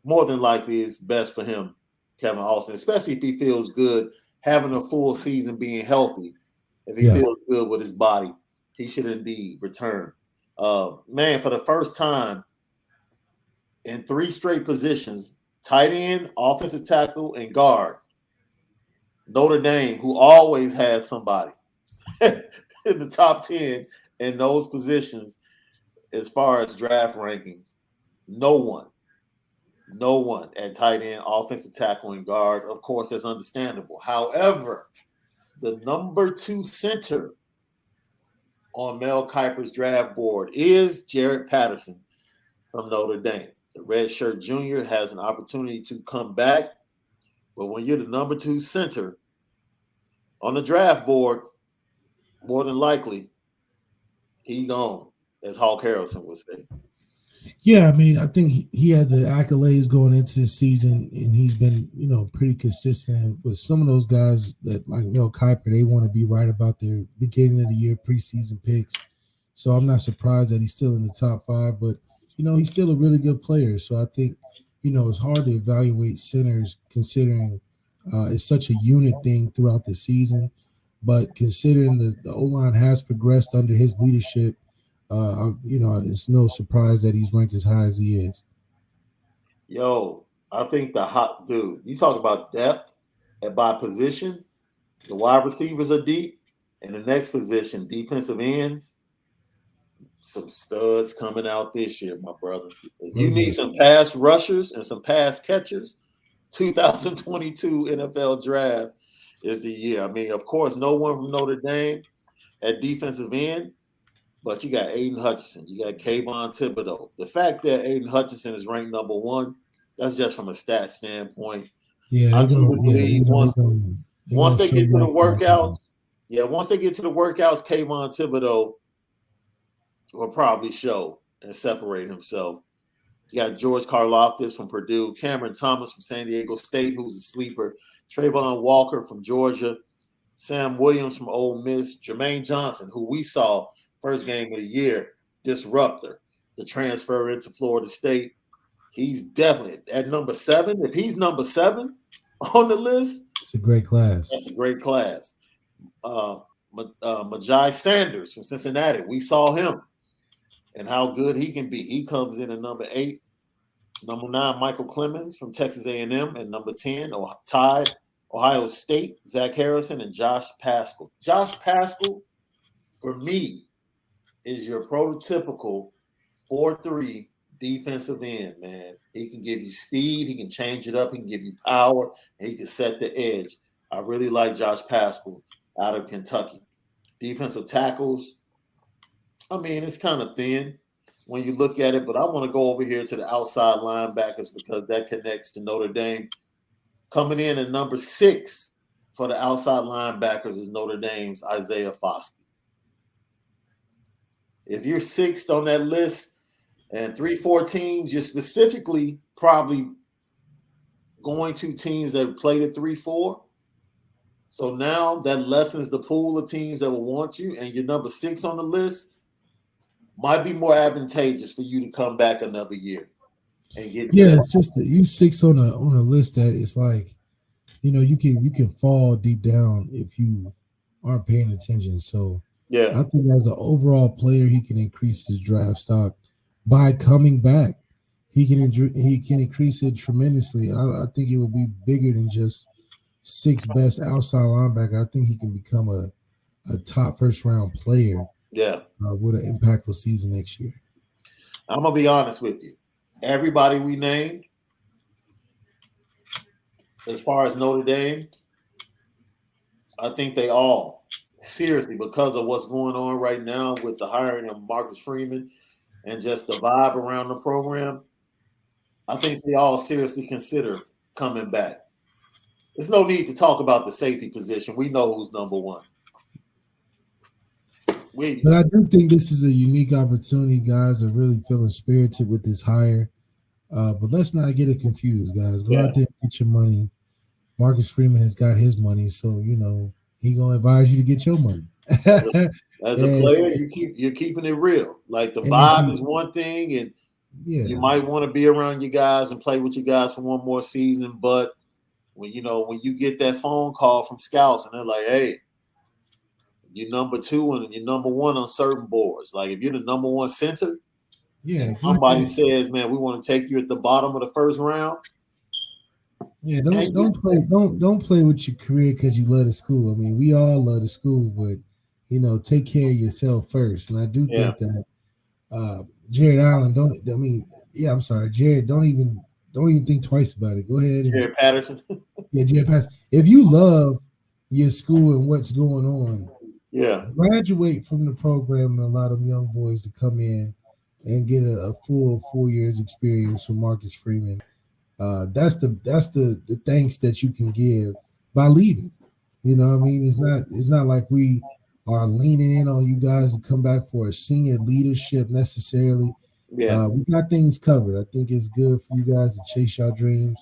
more than likely, it's best for him, Kevin Austin, especially if he feels good having a full season, being healthy. If he feels good with his body, he should indeed return. Man, for the first time in 3 straight positions, tight end, offensive tackle, and guard, Notre Dame, who always has somebody in the top 10 in those positions as far as draft rankings, no one at tight end, offensive tackle, and guard. Of course, that's understandable. However, the number 2 center on Mel Kiper's draft board is Jared Patterson from Notre Dame. The redshirt junior has an opportunity to come back, but when you're the number 2 center on the draft board, more than likely, he gone, as Hawk Harrelson would say. Yeah, I mean, I think he had the accolades going into the season, and he's been, pretty consistent. And with some of those guys that like Mel Kiper, they want to be right about their beginning of the year preseason picks. So I'm not surprised that he's still in the top five, but he's still a really good player. So I think, it's hard to evaluate centers considering it's such a unit thing throughout the season. But considering the O line has progressed under his leadership, it's no surprise that he's ranked as high as he is. Yo, I think the hot dude. You talk about depth and by position. The wide receivers are deep, and the next position, defensive ends, some studs coming out this year, my brother. If Oh you yeah, need some pass rushers and some pass catchers, 2022 NFL draft is the year. I mean, of course, no one from Notre Dame at defensive end, but you got Aiden Hutchinson, you got Kayvon Thibodeau. The fact that Aiden Hutchinson is ranked number one, that's just from a stat standpoint. yeah. I They're gonna, truly yeah, believe they're once gonna they show get to the love for workouts, him. yeah, once they get to the workouts, Kayvon Thibodeau will probably show and separate himself. You got George Karlaftis from Purdue, Cameron Thomas from San Diego State, who's a sleeper, Trayvon Walker from Georgia, Sam Williams from Ole Miss, Jermaine Johnson, who we saw first game of the year, disruptor, the transfer into Florida State. He's definitely at number 7. If he's number 7 on the list, It's a great class. that's a great class. Majai Sanders from Cincinnati, we saw him and how good he can be. He comes in at number 8. Number 9, Michael Clemens from Texas A&M, and number 10, tied Ohio State, Zach Harrison and Josh Paschal. Josh Paschal, for me, is your prototypical 4-3 defensive end, man. He can give you speed, he can change it up, he can give you power, and he can set the edge. I really like Josh Paschal out of Kentucky. Defensive tackles, I mean, it's kind of thin when you look at it, but I want to go over here to the outside linebackers because that connects to Notre Dame. Coming in at number 6 for the outside linebackers is Notre Dame's Isaiah Foskey. If you're 6th on that list and 3-4 teams, you're specifically probably going to teams that played at 3-4. So now that lessens the pool of teams that will want you, and you're number 6 on the list, might be more advantageous for you to come back another year and get to Yeah, that. it's just that you 6 on a list that it's like, you can fall deep down if you aren't paying attention. So Yeah, I think as an overall player, he can increase his draft stock by coming back. He can increase it tremendously. I think it will be bigger than just 6 best outside linebacker. I think he can become a top first round player yeah. with an impactful season next year. I'm gonna be honest with you. Everybody we named, as far as Notre Dame, I think they all seriously because of what's going on right now with the hiring of Marcus Freeman and just the vibe around the program. I think they all seriously consider coming back. There's no need to talk about the safety position. We know who's number 1. But I do think this is a unique opportunity. Guys are really feeling spirited with this hire. But let's not get it confused, guys. Go Yeah. out there and get your money. Marcus Freeman has got his money, so he gonna advise you to get your money. As a and player, you're keeping it real. Like the and if vibe is you, one thing, and you yeah, might want to be around your guys and play with your guys for one more season. But when you get that phone call from scouts and they're like, "Hey, you're number 2 and you're number 1 on certain boards. Like if you're the number 1 center, yeah, and go ahead. somebody says, "Man, we want to take you at the bottom of the first round," Yeah, and don't play with your career because you love the school. I mean, we all love the school, but take care of yourself first. And I do yeah, think that Jared Allen don't. I mean, yeah, I'm sorry, Jared. Don't even think twice about it. Go ahead and Jared Patterson, yeah, Jared Pass. If you love your school and what's going on, yeah, graduate from the program and allow them young boys to come in and get a full 4 years experience from Marcus Freeman. That's the thanks that you can give by leaving. What I mean? It's not like we are leaning in on you guys to come back for a senior leadership necessarily. Yeah. We got things covered. I think it's good for you guys to chase your dreams.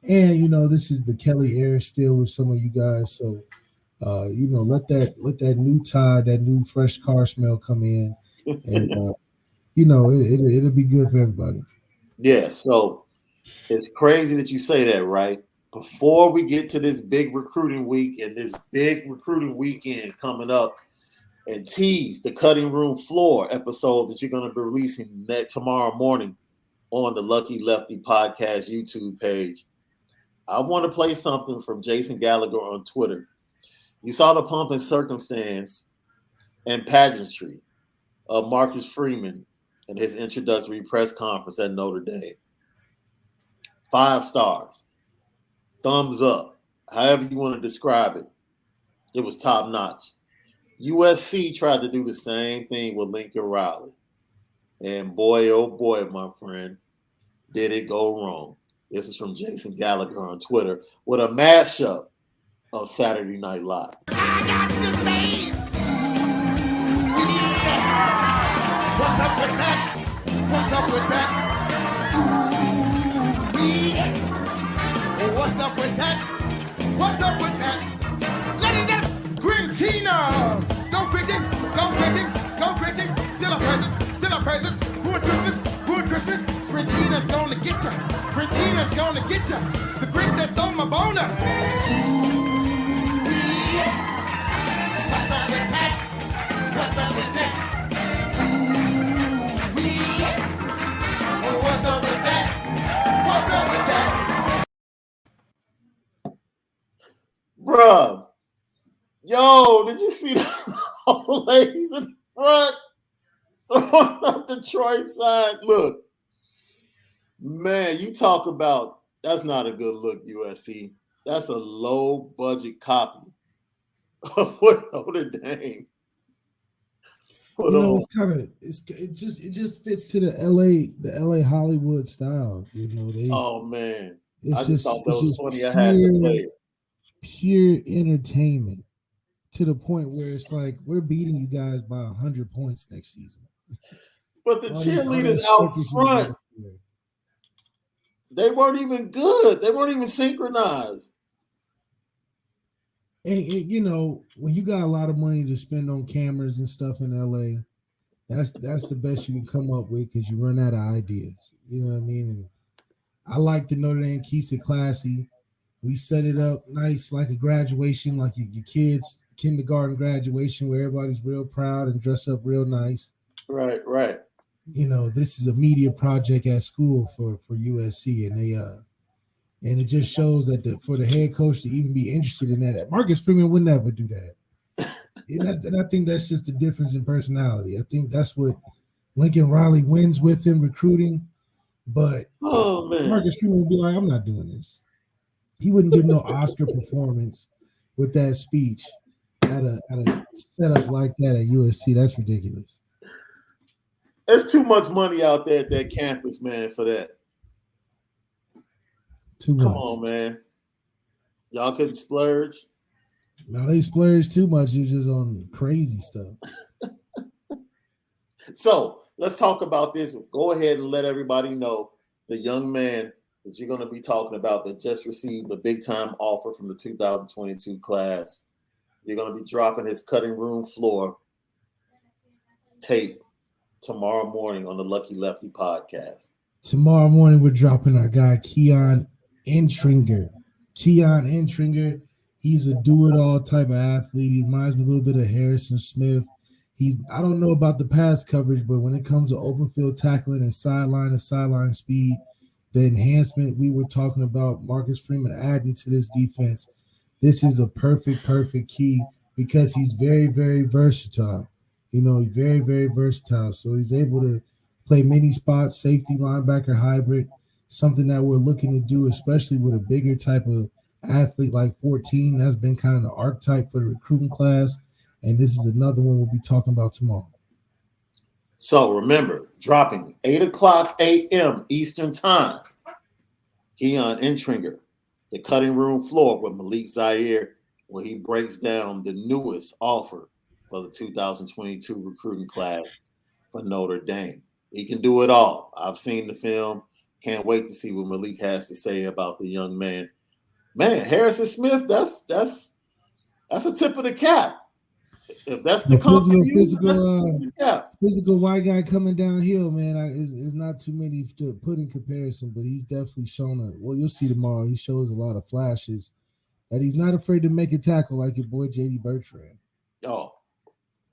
And this is the Kelly era still with some of you guys. So let that new Tide, that new fresh car smell come in, and it'll be good for everybody. Yeah. So it's crazy that you say that, right? Before we get to this big recruiting week and this big recruiting weekend coming up, and tease the cutting room floor episode that you're going to be releasing tomorrow morning on the Lucky Lefty podcast YouTube page, I want to play something from Jason Gallagher on Twitter. You saw the pomp and circumstance and pageantry of Marcus Freeman in his introductory press conference at Notre Dame. 5 stars, thumbs up, however you want to describe it. It was top notch. USC tried to do the same thing with Lincoln Riley. And boy, oh boy, my friend, did it go wrong. This is from Jason Gallagher on Twitter with a mashup of Saturday Night Live. I got to say, what's up with that? What's up with that? What's up with that? What's up with that? Ladies and gentlemen, Quintina! Go Bridget, go Bridget, go Bridget. Still a presence, still a presence. Ruin Christmas, ruin Christmas. Quintina's gonna get ya. Quintina's gonna get ya. The Grinch that stole my boner. What's up with that? What's up with this? What's up with that? What's up with that? Bruh, yo, did you see the old ladies in front throwing up the Troy sign? Look, man, you talk about that's not a good look, USC. That's a low budget copy of what Notre Dame put on. It's kind of it just fits to the LA Hollywood style. Oh man, It's I just thought that it's was just funny. I had to play it. pure entertainment to the point where it's like we're beating you guys by 100 points next season. But the All cheerleaders that out circus you front, guys do. they weren't even good. They weren't even synchronized. And when you got a lot of money to spend on cameras and stuff in LA, that's the best you can come up with because you run out of ideas. You know what I mean? And I like that Notre Dame keeps it classy. We set it up nice like a graduation, like your kids' kindergarten graduation where everybody's real proud and dress up real nice. Right, right. This is a media project at school for USC, and and it just shows that for the head coach to even be interested in that, Marcus Freeman would never do that. And I think that's just the difference in personality. I think that's what Lincoln Riley wins with him recruiting, but Marcus Freeman would be like, I'm not doing this. He wouldn't give no Oscar performance with that speech at a setup like that at USC. That's ridiculous. There's too much money out there at that campus, man, for that. Come on, man. Y'all couldn't splurge. No, they splurge too much. You're just on crazy stuff. So let's talk about this. Go ahead and let everybody know the young man that you're going to be talking about that just received a big-time offer from the 2022 class. You're going to be dropping his cutting room floor tape tomorrow morning on the Lucky Lefty podcast. Tomorrow morning, we're dropping our guy, Coan Entringer. Coan Entringer, he's a do-it-all type of athlete. He reminds me a little bit of Harrison Smith. I don't know about the pass coverage, but when it comes to open field tackling and sideline speed, the enhancement we were talking about, Marcus Freeman adding to this defense, this is a perfect key because he's very, very versatile. Very, very versatile. So he's able to play many spots, safety, linebacker, hybrid, something that we're looking to do, especially with a bigger type of athlete like 14. That's been kind of the archetype for the recruiting class. And this is another one we'll be talking about tomorrow. So remember, dropping 8 o'clock a.m. Eastern Time, Coan Entringer, the cutting room floor with Malik Zaire, where he breaks down the newest offer for the 2022 recruiting class for Notre Dame. He can do it all. I've seen the film. Can't wait to see what Malik has to say about the young man. Man, Harrison Smith, that's a tip of the cap. If that's the The comp you use, that's a tip of the cap. physical white guy coming downhill, man, is not too many to put in comparison, but he's definitely shown well, you'll see tomorrow. He shows a lot of flashes that he's not afraid to make a tackle like your boy JD Bertrand. Oh,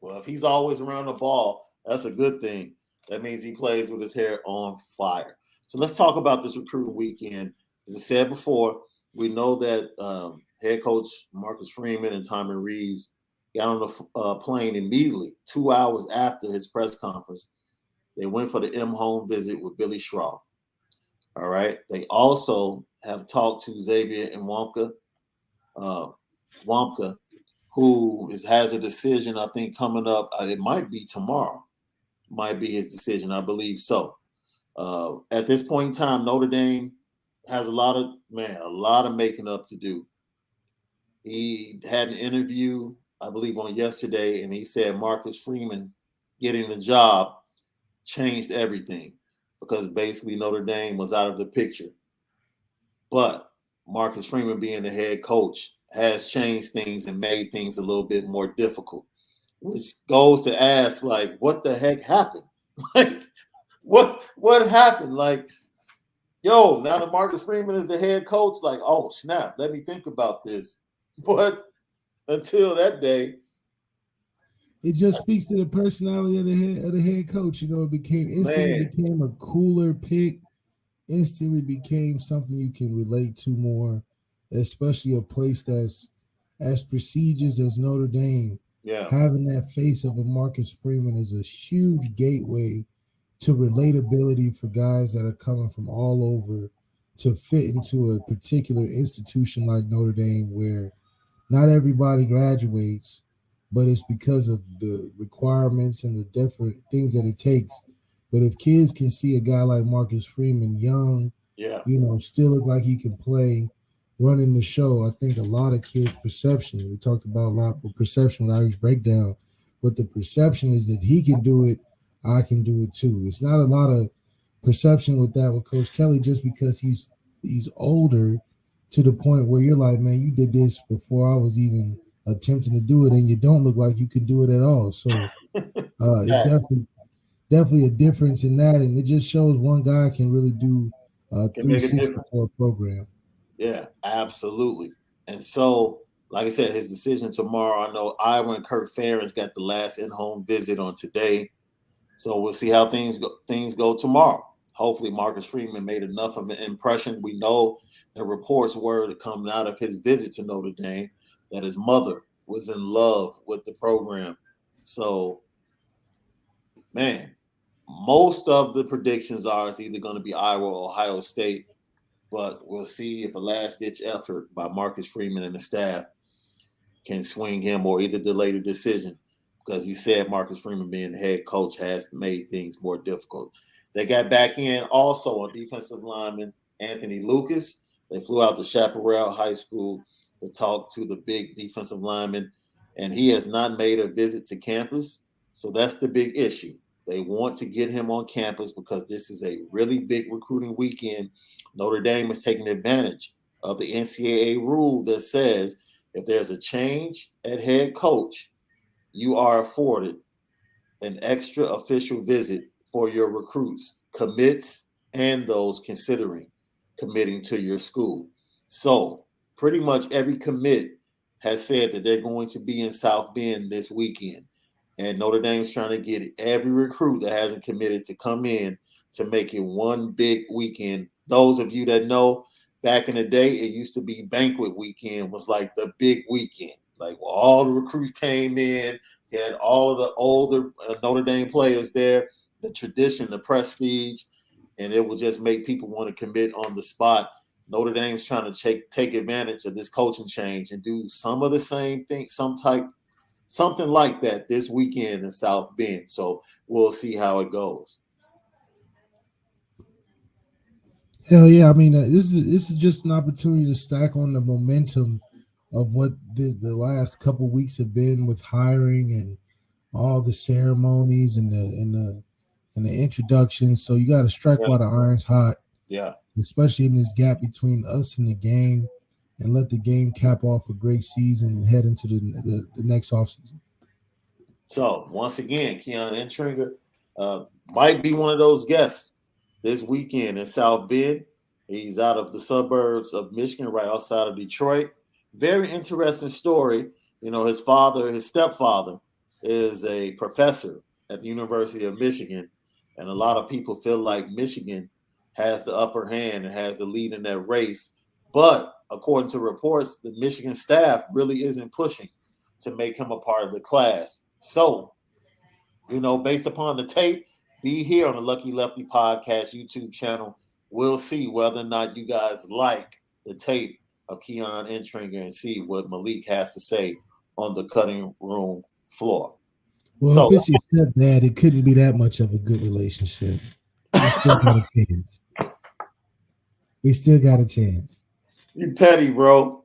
well, if he's always around the ball, that's a good thing. That means he plays with his hair on fire. So let's talk about this recruiting weekend. As I said before, we know that head coach Marcus Freeman and Tommy Reeves got on the plane immediately, 2 hours after his press conference. They went for the M home visit with Billy Schroff. All right. They also have talked to Zaire and Wamka, who has a decision, I think, coming up. It might be tomorrow. Might be his decision. I believe so. At this point in time, Notre Dame has a lot of making up to do. He had an interview, I believe, on yesterday, and he said Marcus Freeman getting the job changed everything because basically Notre Dame was out of the picture. But Marcus Freeman being the head coach has changed things and made things a little bit more difficult, which goes to ask, like, what the heck happened? Like, what happened? Like, yo, now that Marcus Freeman is the head coach, like, oh, snap, let me think about this. But until that day, it just speaks to the personality of the head coach. You know, it became a cooler pick. Instantly became something you can relate to more, especially a place that's as prestigious as Notre Dame. Yeah, having that face of a Marcus Freeman is a huge gateway to relatability for guys that are coming from all over to fit into a particular institution like Notre Dame, where not everybody graduates, but it's because of the requirements and the different things that it takes. But if kids can see a guy like Marcus Freeman, young, still look like he can play, running the show, I think a lot of kids' perception, we talked about a lot of perception with Irish Breakdown, but the perception is that he can do it, I can do it too. It's not a lot of perception with that with Coach Kelly just because he's older to the point where you're like, man, you did this before I was even attempting to do it, and you don't look like you can do it at all. So it definitely a difference in that, and it just shows one guy can really do 360 for a program. Yeah, absolutely. And so, like I said, his decision tomorrow. I know Iowa and Kirk Ferentz got the last in-home visit on today, so we'll see how things go tomorrow. Hopefully, Marcus Freeman made enough of an impression. We know the reports were coming out of his visit to Notre Dame that his mother was in love with the program. So, man, most of the predictions are it's either going to be Iowa or Ohio State, but we'll see if a last-ditch effort by Marcus Freeman and the staff can swing him or either delay the decision, because he said Marcus Freeman being the head coach has made things more difficult. They got back in also on defensive lineman Anthony Lucas. They flew out to Chaparral High School to talk to the big defensive lineman, and he has not made a visit to campus. So that's the big issue. They want to get him on campus because this is a really big recruiting weekend. Notre Dame is taking advantage of the NCAA rule that says if there's a change at head coach, you are afforded an extra official visit for your recruits, commits, and those considering committing to your school. So pretty much every commit has said that they're going to be in South Bend this weekend. And Notre Dame's trying to get every recruit that hasn't committed to come in to make it one big weekend. Those of you that know, back in the day, it used to be banquet weekend was like the big weekend. Like, well, all the recruits came in, had all of the older Notre Dame players there, the tradition, the prestige, and it will just make people want to commit on the spot. Notre Dame's trying to take advantage of this coaching change and do some of the same thing, something like that this weekend in South Bend. So we'll see how it goes. Hell yeah. I mean, this is just an opportunity to stack on the momentum of what the last couple weeks have been with hiring and all the ceremonies and the and the introduction. So you got to strike while the iron's hot. Yeah. Especially in this gap between us and the game, and let the game cap off a great season and head into the next offseason. So, once again, Keon Entringer might be one of those guests this weekend in South Bend. He's out of the suburbs of Michigan, right outside of Detroit. Very interesting story. You know, his stepfather, is a professor at the University of Michigan, and a lot of people feel like Michigan has the upper hand and has the lead in that race. But according to reports, the Michigan staff really isn't pushing to make him a part of the class. So, you know, based upon the tape, be here on the Lucky Lefty Podcast YouTube channel. We'll see whether or not you guys like the tape of Keon Entringer and see what Malik has to say on the cutting room floor. Well, if it's your stepdad, it couldn't be that much of a good relationship. We still got a chance. We still got a chance. You petty, bro.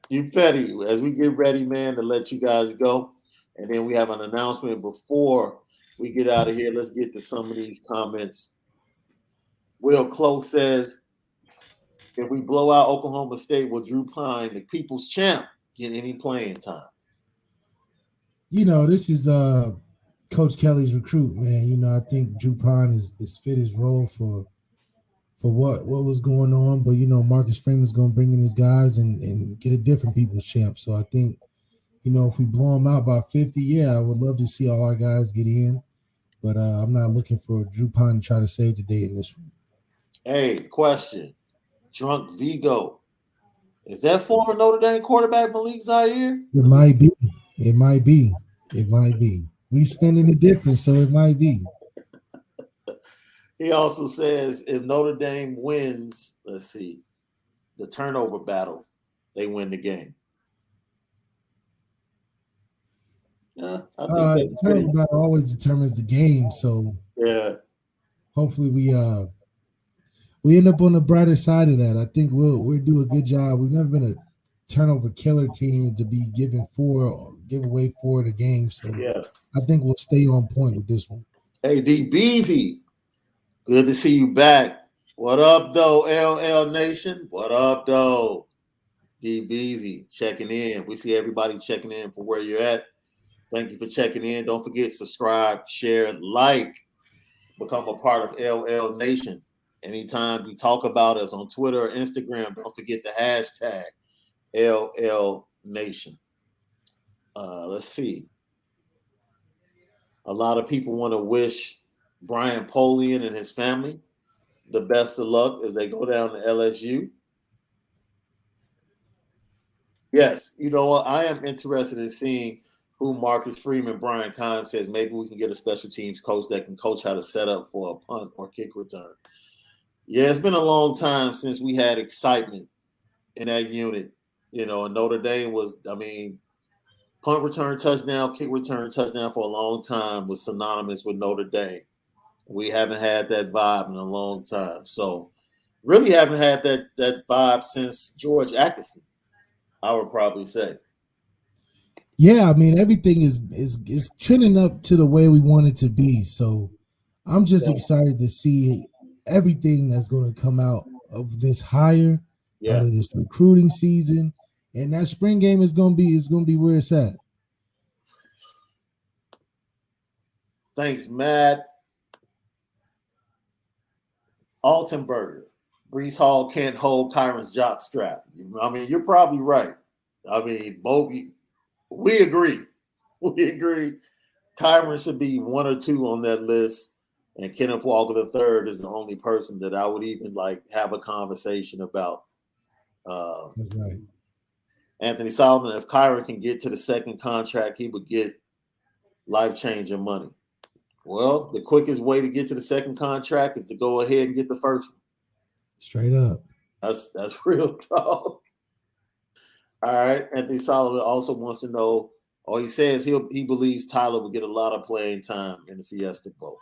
You petty. As we get ready, man, to let you guys go. And then we have an announcement before we get out of here. Let's get to some of these comments. Will Cloak says, if we blow out Oklahoma State, will Drew Pine, the people's champ, get any playing time? You know, this is Coach Kelly's recruit, man. You know, I think Drew Pine is fit his role for what was going on. But, you know, Marcus Freeman's going to bring in his guys and get a different people's champ. So I think, you know, if we blow them out by 50, yeah, I would love to see all our guys get in. But I'm not looking for Drew Pine to try to save the day in this one. Hey, question. Drunk Vigo. Is that former Notre Dame quarterback Malik Zaire? It might be. It might be. It might be. We spending the difference, so it might be. He also says if Notre Dame wins, let's see, the turnover battle, they win the game. Yeah, I think the turnover battle always determines the game. So yeah, hopefully we end up on the brighter side of that. I think we'll do a good job. We've never been a turnover killer team to be give away 4 of the game. So yeah, I think we'll stay on point with this one. Hey, D Beezy, good to see you back. What up, though, LL Nation? What up, though? D Beezy checking in. We see everybody checking in for where you're at. Thank you for checking in. Don't forget, subscribe, share, like, become a part of LL Nation. Anytime you talk about us on Twitter or Instagram, don't forget the hashtag LL Nation. Let's see. A lot of people want to wish Brian Polian and his family the best of luck as they go down to LSU. Yes, you know what? I am interested in seeing who Marcus Freeman, Brian Keim says maybe we can get a special teams coach that can coach how to set up for a punt or kick return. Yeah, it's been a long time since we had excitement in that unit. You know, Notre Dame was, punt return touchdown, kick return touchdown for a long time was synonymous with Notre Dame. We haven't had that vibe in a long time. So really haven't had that vibe since George Atkinson, I would probably say. Yeah, everything is trending up to the way we want it to be. So I'm just excited to see everything that's going to come out of this hire, out of this recruiting season, and that spring game is going to be where it's at. Thanks, Matt. Altenberger. Brees Hall can't hold Kyron's jock strap. You're probably right. Both. We agree. We agree. Kyron should be 1 or 2 on that list, and Kenneth Walker III is the only person that I would even have a conversation about. That's right. Anthony Solomon, if Kyron can get to the second contract, he would get life-changing money. Well, the quickest way to get to the second contract is to go ahead and get the first one. Straight up. That's real talk. All right. Anthony Solomon also wants to know, he says he believes Tyler will get a lot of playing time in the Fiesta Bowl.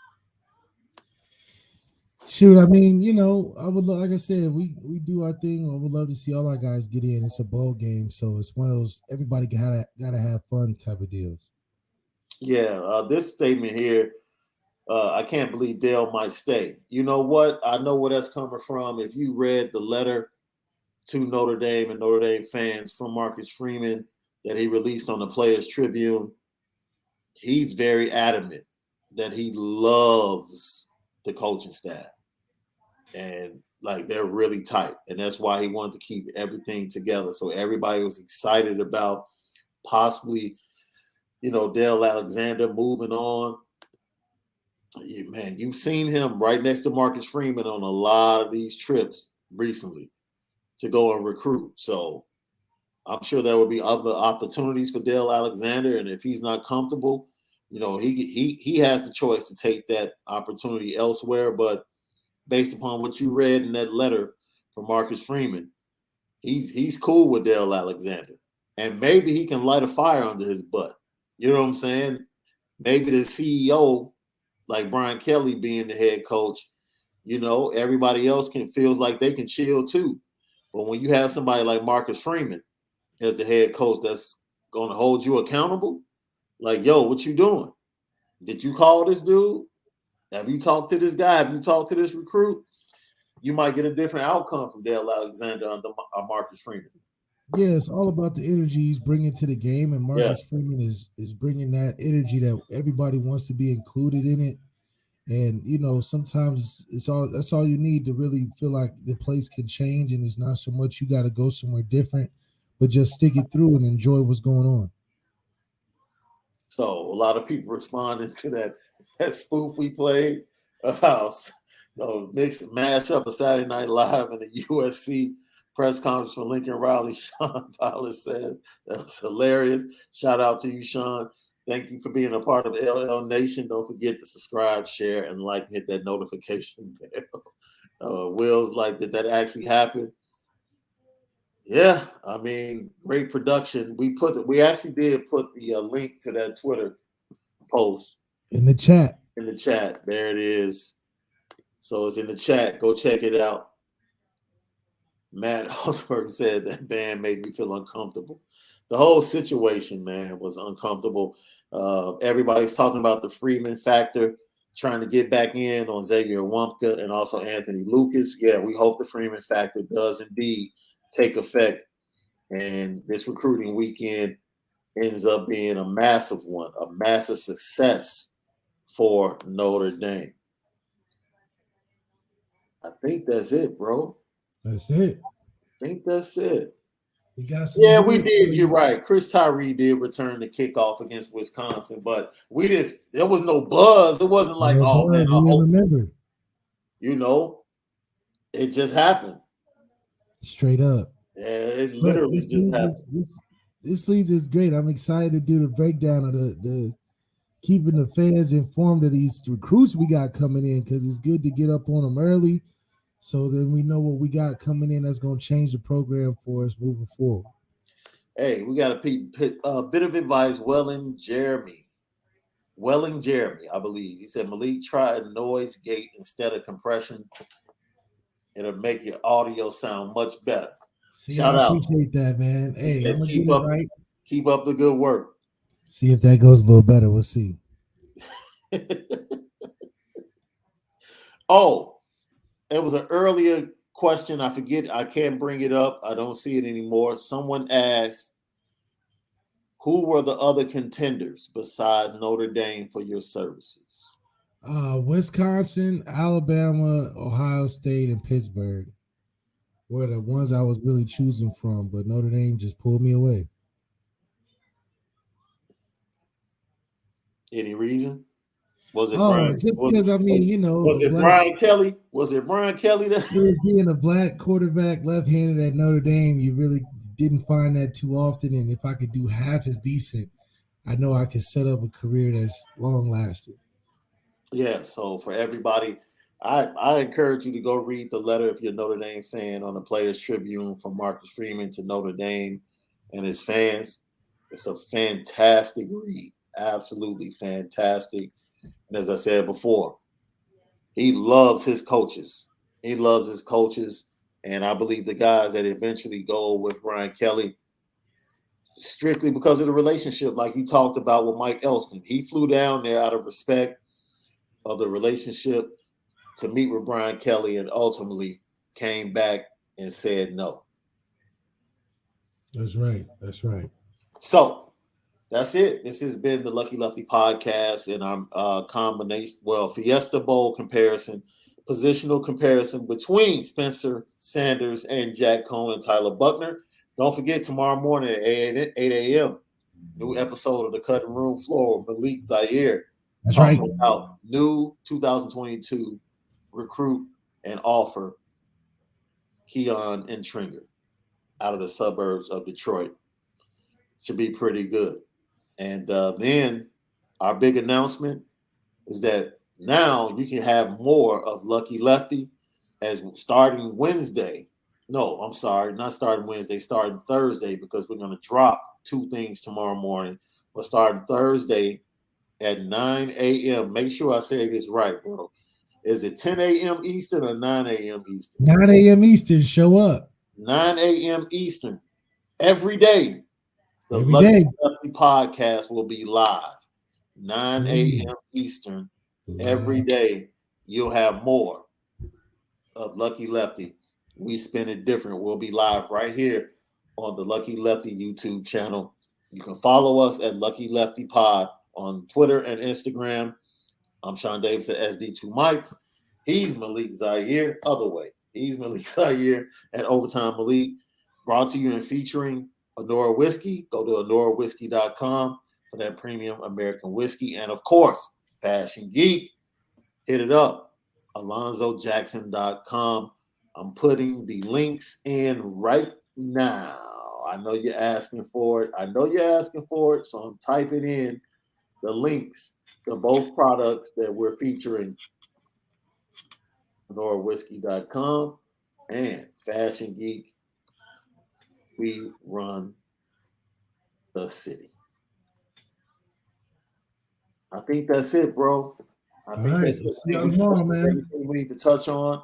Shoot, I would, like I said, we do our thing. I would love to see all our guys get in. It's a bowl game, so it's one of those everybody gotta have fun type of deals. Yeah, this statement here, I can't believe Dale might stay. You know what? I know where that's coming from. If you read the letter to Notre Dame and Notre Dame fans from Marcus Freeman that he released on the Players Tribune, he's very adamant that he loves the coaching staff. And like they're really tight. And that's why he wanted to keep everything together. So everybody was excited about possibly, Dale Alexander moving on. Man, you've seen him right next to Marcus Freeman on a lot of these trips recently to go and recruit. So I'm sure there will be other opportunities for Dale Alexander. And if he's not comfortable, he has the choice to take that opportunity elsewhere. But based upon what you read in that letter from Marcus Freeman, he's cool with Dale Alexander. And maybe he can light a fire under his butt. You know what I'm saying? Maybe the CEO, like Brian Kelly being the head coach, everybody else feels like they can chill too. But when you have somebody like Marcus Freeman as the head coach that's going to hold you accountable, like, yo, what you doing? Did you call this dude? Have you talked to this guy? Have you talked to this recruit? You might get a different outcome from Dale Alexander under Marcus Freeman. Yeah, it's all about the energy he's bringing to the game, and Marcus Freeman is bringing that energy that everybody wants to be included in it. And sometimes that's all you need to really feel like the place can change, and it's not so much you got to go somewhere different, but just stick it through and enjoy what's going on. So a lot of people responded to that spoof we played about mix mash up a Saturday Night Live and the USC press conference for Lincoln Riley. Shaun Pilot says that was hilarious. Shout out to you, Shaun. Thank you for being a part of LL Nation. Don't forget to subscribe, share, and hit that notification bell. Will's like, did that actually happen? Yeah, I mean, great production. We actually did put the link to that Twitter post in the chat. There it is. So it's in the chat. Go check it out. Matt Osberg said that band made me feel uncomfortable. The whole situation, man, was uncomfortable. Everybody's talking about the Freeman factor, trying to get back in on Xavier Wumpka and also Anthony Lucas. Yeah, we hope the Freeman factor does indeed take effect, and this recruiting weekend ends up being a massive one, a massive success for Notre Dame. I think that's it, bro. That's it. I think that's it. We got some. Yeah, we did. You're right. Chris Tyree did return the kickoff against Wisconsin, but we didn't. There was no buzz. It wasn't like, oh man, I hope. Remember. It just happened. Straight up. Yeah, it literally just happened. This leads is great. I'm excited to do the breakdown of the keeping the fans informed of these recruits we got coming in, because it's good to get up on them early, so then we know what we got coming in that's going to change the program for us moving forward. Hey, we got a bit of advice. Welling Jeremy, I believe. He said, Malik, try noise gate instead of compression. It'll make your audio sound much better. Shout out. Appreciate that, man. Hey, I'm going to get it right. Keep up the good work. See if that goes a little better. We'll see. Oh, it was an earlier question. I forget. I can't bring it up. I don't see it anymore. Someone asked, who were the other contenders besides Notre Dame for your services? Wisconsin, Alabama, Ohio State, and Pittsburgh were the ones I was really choosing from, but Notre Dame just pulled me away. Any reason? Was it Brian? Just because was it Brian Kelly? Was it Brian Kelly that being a black quarterback, left-handed at Notre Dame, you really didn't find that too often. And if I could do half as decent, I know I could set up a career that's long-lasting. Yeah. So for everybody, I encourage you to go read the letter if you're a Notre Dame fan on the Players Tribune from Marcus Freeman to Notre Dame and his fans. It's a fantastic read. Absolutely fantastic. And as I said before, he loves his coaches. And I believe the guys that eventually go with Brian Kelly, strictly because of the relationship, like you talked about with Mike Elston. He flew down there out of respect. of the relationship to meet with Brian Kelly and ultimately came back and said no. That's right. That's right. So that's it. This has been the Lucky Lefty podcast and our combination, Fiesta Bowl comparison, positional comparison between Spencer Sanders and Jack Coan and Tyler Buchner. Don't forget, tomorrow morning at 8 a.m., new episode of The Cutting Room Floor with Malik Zaire. That's talking right. about new 2022 recruit and offer Coan and Tringer out of the suburbs of Detroit. Should be pretty good. And then our big announcement is that now you can have more of Lucky Lefty as starting Wednesday. No, I'm sorry, not starting Wednesday, starting Thursday, because we're going to drop 2 things tomorrow morning. We're starting Thursday at 9 a.m. Make sure I say this right, bro. Is it 10 a.m. Eastern or 9 a.m. Eastern? 9 a.m. Eastern, show up. 9 a.m. Eastern. Every day, the Every Lucky day. Lefty podcast will be live. 9 a.m. Eastern. Every day, you'll have more of Lucky Lefty. We spin it different. We'll be live right here on the Lucky Lefty YouTube channel. You can follow us at Lucky Lefty Pod on Twitter and Instagram. I'm Shaun Davis at SD2 Mics. He's Malik Zaire. Other way. He's Malik Zaire at Overtime Malik. Brought to you and featuring Onora Whiskey. Go to OnoraWhiskey.com for that premium American whiskey. And of course, Fashion Geek. Hit it up. AlonzoJackson.com. I'm putting the links in right now. I know you're asking for it. So I'm typing in the links to both products that we're featuring. OnoraWhiskey.com and Fashion Geek. We run the city. I think that's it, bro. I think that's it. See you tomorrow, man. Everything we need to touch on.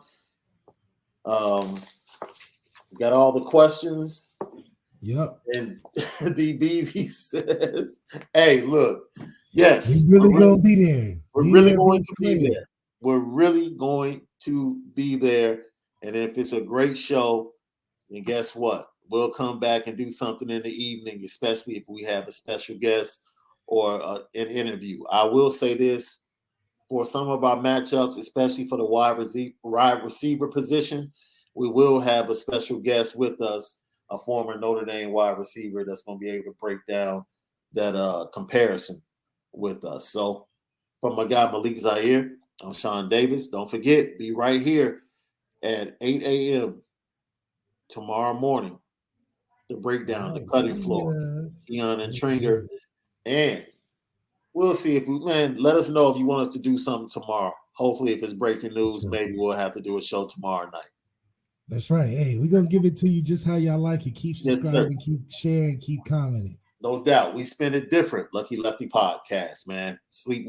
We got all the questions. Yep. And DBs, he says, hey, look, yes. We're really going to be there. We're really going to be there. We're really going to be there. And if it's a great show, then guess what? We'll come back and do something in the evening, especially if we have a special guest or an interview. I will say this, for some of our matchups, especially for the wide receiver position, we will have a special guest with us, a former Notre Dame wide receiver that's going to be able to break down that comparison with us. So from my guy Malik Zaire, I'm Shaun Davis. Don't forget, be right here at 8 a.m. tomorrow morning to break down the cutting floor, Coan and Tringer. And we'll see if let us know if you want us to do something tomorrow. Hopefully, if it's breaking news, maybe we'll have to do a show tomorrow night. That's right. Hey, we're going to give it to you just how y'all like it. Keep subscribing, keep sharing, keep commenting. No doubt. We spin it different. Lucky Lefty Podcast, man. Sleep well.